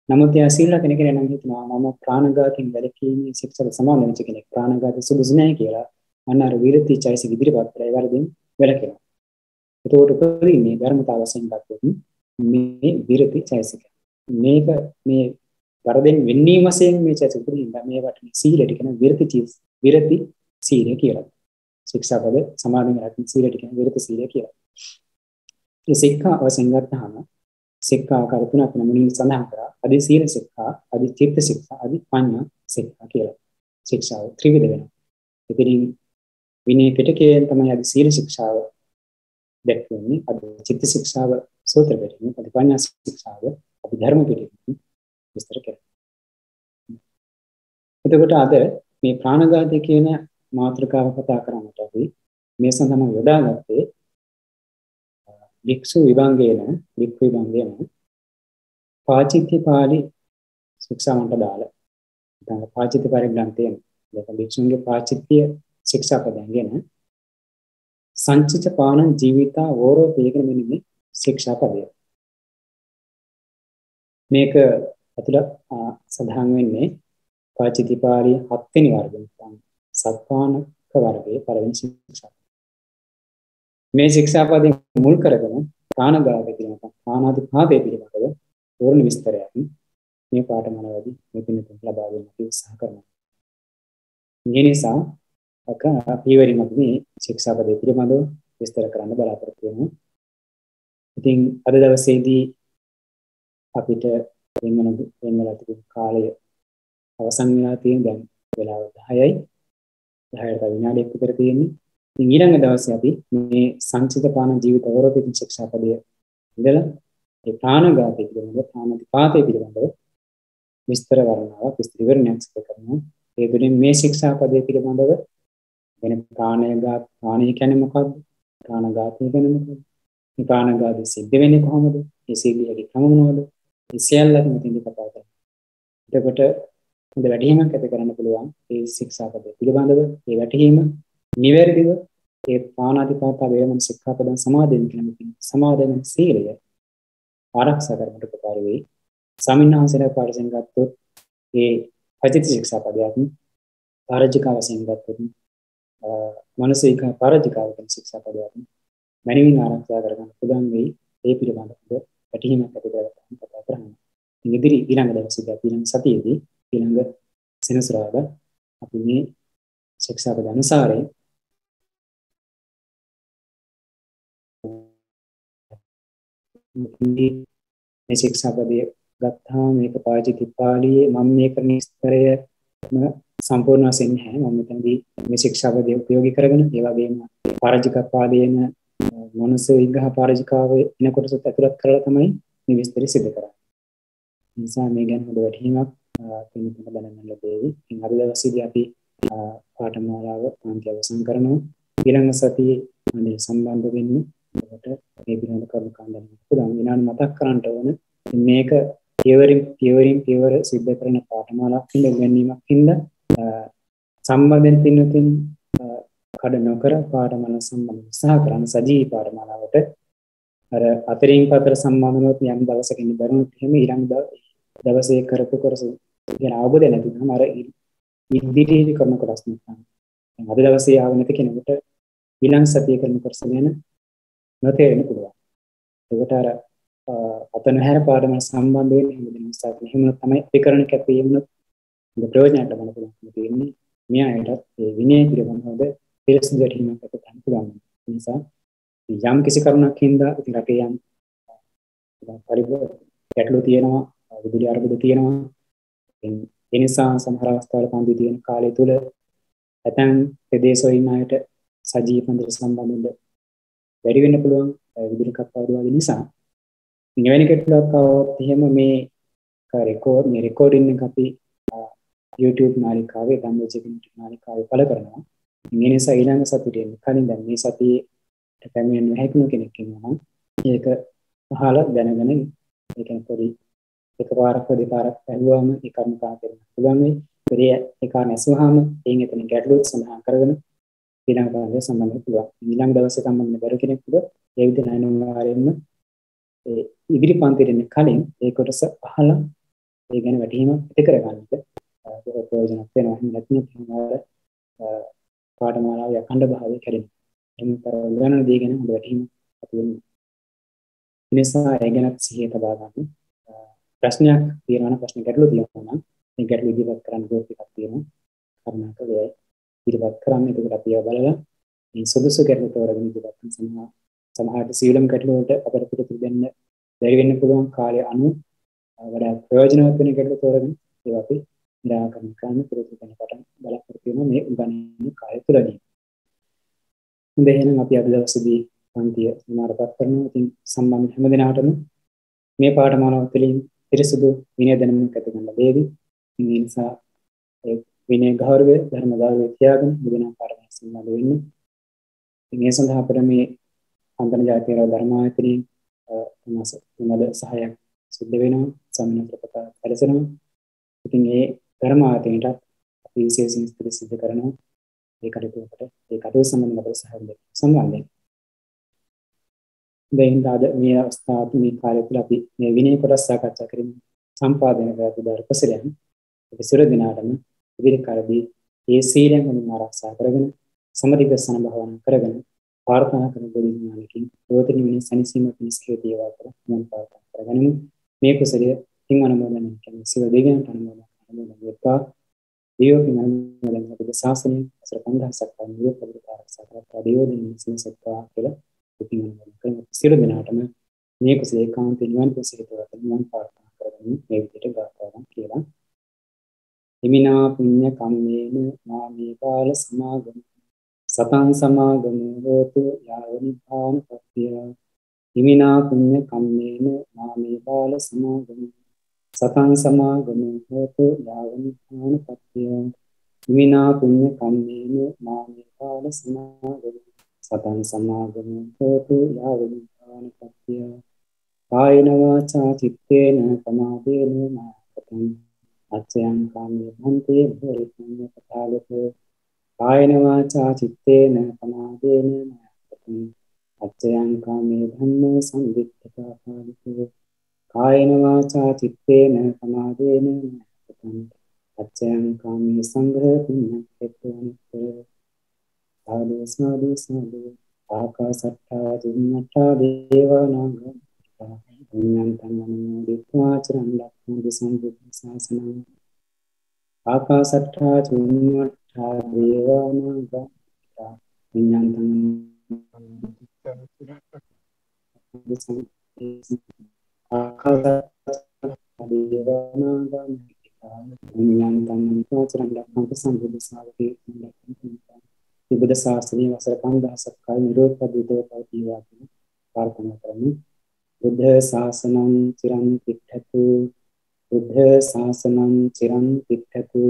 Speaker 1: නමුත් එයා සීල කෙනෙක් නම් හිතනවා මම ප්‍රාණඝාතයෙන් වැළකීමේ ශික්ෂාවට සමාන වෙච්ච කෙනෙක්. ප්‍රාණඝාතය සුදුසු නැහැ කියලා අන්න අර විරති චෛතසික ඉදිරිපත් කරලා ඒ වරදින් වැළකෙනවා. එතකොට උපරිමේ ධර්මතාව වශයෙන් ගත්තොත් මේ විරති චෛතසික. මේක මේ වරදෙන් වෙන්නීම වශයෙන් මේ චෛතසික පුරින්දා මේවට සීලයට කියන විරති සීලය කියලා. ශික්ෂාපද සමාධිය රැකීම සීලයට කියන විරති සීලය කියලා. මේ සික්ඛා වශයෙන් ගත්තාම සික්ඛා ආකාර තුනක් මුලින් සඳහන් කරා. අදි සීල සික්ඛා, අදි චිත්ත සික්ඛා, අදි පඤ්ඤා සික්ඛා කියලා. ශික්ෂාව ත්‍රිවිධ වෙනවා. ඉතින් විනය පිටකයෙන් තමයි අදි සීල ශික්ෂාව දැක්වෙන්නේ. අදි චිත්ත ශික්ෂාව සූත්‍ර පිටකයෙන්, අදි පඤ්ඤා ශික්ෂාව අදි ධර්ම පිටකයෙන් විස්තර කරනවා. එතකොට අද මේ ප්‍රාණඝාතය කියන මාතෘකාව කතා කරන්නට අපි මේ සඳහා යොදාගත්තේ වික්ෂු විභංගයන පාචිත්‍ය පාළි ශික්ෂාවන්ට දාලා නැත්නම් පාචිත්‍ය පරිග්‍රන්ථයෙන් නැත්නම් වික්ෂුන්ගේ පාචිත්‍ය ශික්ෂාපදයන් ගැන සංචිත පාන ජීවිතා වෝරෝ කියන මෙන්න මේ ශික්ෂාපදය. මේක අතුලත් සඳහන් වෙන්නේ පාචිත්‍ය පාළි 7 වෙනි වර්ගය නැත්නම් සත්පානක වර්ගයේ පළවෙනි ශික්ෂා. මේ ශික්ෂාපදයෙන් මුල් කරගෙන ප්‍රාණඝාතය කියන ප්‍රාණාතිපාතය පිළිබඳව පූර්ණ විස්තරයක් මේ පාඨමාලාවේදී මේ පිළිතුරු ලබා දෙන්න අපි උත්සාහ කරනවා. මේ නිසා පියවරින් අපි මේ ශික්ෂාපදය පිළිබඳව විස්තර කරන්න බලාපොරොත්තු වෙනවා. ඉතින් අද දවසේදී අපිට වෙනවලා තිබුණු කාලය අවසන් වෙලා තියෙන දැන් වෙලාව 10යි. 10ට විනාඩියක් විතර තියෙන්නේ. ඉතින් ඊළඟ දවසේ අපි මේ සංචිත පාන ජීවිත අවරෝපිත ශික්ෂාපදය ඉඳලා ඒ ප්‍රාණඝාතය පිළිබඳව ප්‍රාණාතිපාතය පිළිබඳව විස්තර වර්ණනාවක් විස්තර විවරණයක් සිදු කරනවා. ඒ තුළින් මේ ශික්ෂාපදය පිළිබඳව වෙන ප්‍රාණය කියන්නේ මොකක්ද? ප්‍රාණඝාතය කියන්නේ මොකක්ද? මේ ප්‍රාණඝාතය සිද්ධ වෙන්නේ කොහොමද? ඒ සිද්ධියේ ක්‍රම මොනවද? මේ සියල්ලම මෙතනදී කතා කරනවා. එතකොට හොඳ වැටහීමක් ඇති කරන්න පුළුවන් මේ ශික්ෂාපදය පිළිබඳව. මේ වැටහීම නිවැරදිව ඒ පාණාතිපාත වේරමණී ශික්ෂාපදයන් සමාදන් සීලය ආරක්ෂා කරගන්නට උපකාර වෙයි. සමින්නාසන පාඩසෙන් ගත්තොත් ඒ අජිත ශික්ෂාපදයන් පාරජිකාව වශයෙන් ගත්තොත් මානසික පාරජිකාව කියන ශික්ෂාපදයන් මනමින් ආරක්ෂා කරගන්න පුළුවන් වෙයි. ඒ පිළිබඳව වැටහීමක් ඇති කරගන්න කතා කරනවා. ඉදිරි ඊළඟ දවසේදී අපි ඊළඟ සතියේදී ඊළඟ සෙනසුරාදා අපි මේ ශික්ෂාපද අනුසාරයෙන් මේ ශික්ෂාපදය ගත්තාම මේක පාචිත්‍ය පාළියේ මම මේ කරන ස්තරය සම්පූර්ණ වශයෙන් නැහැ. මම මෙතනදී මේ ශික්ෂාපදය ප්‍රයෝගික කරගෙන ඒ වගේම පාරජික පාළියේන මනස විග්‍රහ පාරජිකාව එන කොටසත් ඇතුළත් කරලා තමයි මේ විස්තරය සිදු කරන්නේ. ඒ නිසා මේ ගැන හොඳ වැටහීමක් කෙනෙකුට දැනගන්න ලැබෙවි. ඉතින් අද දවසේදී අපි පාඨමාලාව අන්ති අවසන් කරනවා. ඊළඟ සතියේ මේ සම්බන්ධ වෙන්නේ එතකොට මේ පිළිබඳ කරුණු කාණ්ඩයක් පුරාම විනාඩි මතක් කරන්න ඕන. මේක පියවර සිද්ධ කරන පාඨමාලාවක් ඉගෙනීමක් හින්දා සම්බන්ධයෙන් පින්නකින් කඩ නොකර පාඨමාලා සම්බන්ධ උත්සාහ කරන සජීවී පාඨමාලාවට අර අතරින් පතර සම්බන්ධනොත් යම් දවසක ඉන්න බැරුණොත් එහෙම ඊළඟ දවසේ කරපු කොටස ගැන අවබෝධය නැතිනම් අර ඉදිරියේ කරන කොටස් නැත්නම් අද දවසේ ආව නැති කෙනෙකුට ඊළඟ සතියේ කරන කොටස ගැන නොතේරෙන්න පුළුවන්. ඒකට අර අතනහැර පාඩම සම්බන්ධ වෙන්නේ හැමදෙම නිසා එහෙම තමයි අපි කරන කැපවීමනොත් ප්‍රයෝජනයට ගන්න පුළුවන් තියෙන්නේ. මේ අයටත් මේ විනය පිළිබඳව පිළිසිදු වැටහීමක් ඇති කරගන්න පුළුවන්. ඒ නිසා යම් කිසි කරුණක් හින්දා ඉතින් රටේ යම් පරිබෝධ ගැටලු තියෙනවා, විදුලි අර්බුද තියෙනවා. ඒ නිසා සමහර අවස්ථාවල පන්දි තියෙන කාලය තුල ඇතැම් ප්‍රදේශවල ඉන්න අයට සජීවී පන්දි සම්බන්ධව වැඩි වෙන්න පුළුවන් විදුලි කප්පාදුවාදී නිසා. මෙවැනි ගැටලුවක් આવොත් එහෙම මේ රෙකෝඩින් එක අපි YouTube නාලිකාවේ ධම්මචේතන නාලිකාවේ පළ කරනවා. මේ නිසා ඊළඟ සතියේ කලින් දැන් මේ සතියේ පැමිණෙන්න හැකියාව කෙනෙක් ඉන්නවා නම් ඒක අහලා දැනගෙන ඒ කියන්නේ පොඩි එකපාරක් දෙපාරක් ඇහුවාම ඒ කර්ම කා කරන්න පුළුවන් වෙයි. ඒ කාරණා ඇසුවාම එයින් එතන ගැටලුව සඳහන් කරගෙන ඊළඟ පාඩේ සම්බන්ධ පුළුවන්. ඊළඟ දවසේ සම්බන්ධ බැරි කෙනෙකුට ඒ විදිහට අනිවාර්යයෙන්ම ඒ ඉදිරි පන්තිරෙන්න කලින් ඒ කොටස අහලා ඒ ගැන වැටහීමක් ඇති කරගන්නට ප්‍රයෝජනක් වෙනවා. එහෙම නැත්නම් පාඨමාලාවේ අඛණ්ඩ භාවය කැඩෙනවා. එහෙනම් තර උගන්වන දේ ගැන හොඳ වැටහීමක් ඇති වෙනවා. නිසා ඒ ගැනත් සිහිය තබා ගන්න. ප්‍රශ්නයක් තියෙනවා නම් ප්‍රශ්න ගැටලු තියෙනවා නම් මේ ගැටලු ඉදිරිපත් කරන්න ගොඩක් එකක් තියෙනවා. කරුණාකරලා ඉදිරිපත් කරන්න. ඒකට අපි බලලා මේ සුදුසු ගැටලු තෝරගෙන ඉදිරිපත් කරනවා. සමහරට සීලම් ගැටලු වලට අපිට පිළිතුරු දෙන්න බැරි වෙන්න පුළුවන් කාලය අනුව වඩා ප්‍රයෝජනවත් වෙන ගැටලු තෝරගෙන ඒවා අපි निराකරණය කරන්න පිළිතුරු දෙන්න පටන් බලාපොරොත්තු වෙනවා මේ උගන්වන කාලය තුළදී. හොඳයි එහෙනම් අපි අද දවසේදී පන්තිය සමාප්ත කරනවා. ඉතින් සම්බන්ධ හැම දිනකටම මේ පාඨමාලාව තුළින් පිරිසුදු විනය දැනුමක් ඇති කරගන්න ලැබෙවි. මේ නිසා ඒ විනය ගෞරවය ධර්ම ගෞරවය තියාගෙන මුදිනා පාඨමාලාව සම්බන්ධ වෙන්න. ඉතින් ඒ සඳහා අපිට මේ අන්තර්ජාතික ධර්මායතනයේ තුමද සහායක් සිද්ධ වෙනවා. සම්මිත ප්‍රකාශ කරසනවා. ඉතින් මේ ධර්මායතනයට අපි විශේෂ නිස්තර සිද්ධ කරනවා. ඒ කටයුතු සම්බන්ධව අපට සහාය සම්බන්ධයෙන්. දැන් අද මේ අවස්ථාවේ මේ කාලය තුළ අපි මේ විනය කොටස් සාකච්ඡා කරමු. සම්පාදනය කරලා කුසලයන් අපි සිර දිනාටම ඉදිරි කාලෙදී මේ සීලයන් වලින් ආරක්ෂා කරගෙන සමදිග්ගසන භාවනා කරගෙන ප්‍රාර්ථනා කරන දෙවියන්ගෙන් දෝතනි විනය සනිසීම පිණිස හේතු වේවා කියලා මම ප්‍රාර්ථනා කරගනිමු. මේ කුසලය තින් අනුමෝදන් කරන සිව දෙවියන්ට අනුමෝදන් වෙත්වා. දියෝකින් අනුමෝදන් කරන ශාසනය අසර 5000ක් වගේ පරිපාලක ආරක්ෂා කරලා දියෝදින සිනසත්වා කියලා උපින් අනුමෝදන් කරන සියලු දෙනාටම මේ කුසල ඒකාන්ත නිවන් කුසලයට මම ප්‍රාර්ථනා කරගන්න මේ විදිහට ගාථාවන් කියලා. හිමිනා පුඤ්ඤ කම්මේන නාමේ කාල සමාගම සතං සමාගම හෝතු යාව නිපාන පත්‍ය. හිමිනා පුඤ්ඤ කම්මේන නාමේ කාල සමාගම සතං සමාගම හෝතු යාව නිපාන පත්‍ය. හිමිනා පුඤ්ඤ කම්මේන නාමේ කාල සමාගම සතං සමාගම හෝතු යාව නිපාන පත්‍ය. කායන වාචා චිත්තේන සමාදේන මාතං අච්ඡයං කාමේ භන්තේ භෝරි පුඤ්ඤ කතාලක. කායන වාචා චිත්තේන සමාදේන මාතං අච්ඡයං කාමේ ධම්ම සංවිත්තතා පාලික. කායන වාචා චිත්තේන සමාදේන මාතං අච්ඡයං කාමේ සංඝ පුඤ්ඤ ක්ඛේතවන්තේ. සාදු සාදු සාදු ආකාසට්ඨා චුම්මට්ඨා දේවානාගා පුඤ්ඤං තං චරණ ලක්ඛන්ති සම්බුද්ධ ශාසනං. ආකාසට්ඨා චුම්මට්ඨා දේවානාගා පුඤ්ඤං තං ආකාසට්ඨා දේවානාගා පුඤ්ඤං තං චරණ ලක්ඛන්ති සම්බුද්ධ ශාසනං. බුද්ධ ශාසනයේ වසර 5000ක් කාල නිරෝධපදිතව පවතිවා කියන ප්‍රාර්ථනා කරමි. බුද්ධ ශාසනං චිරං තිට්ඨතු. බුද්ධ ශාසනං චිරං තිට්ඨතු.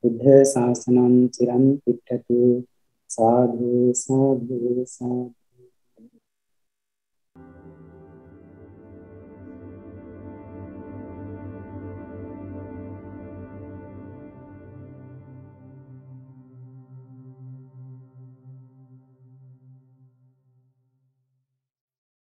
Speaker 1: බුද්ධ ශාසනං චිරං තිට්ඨතු. සාදු සාදු සාදු.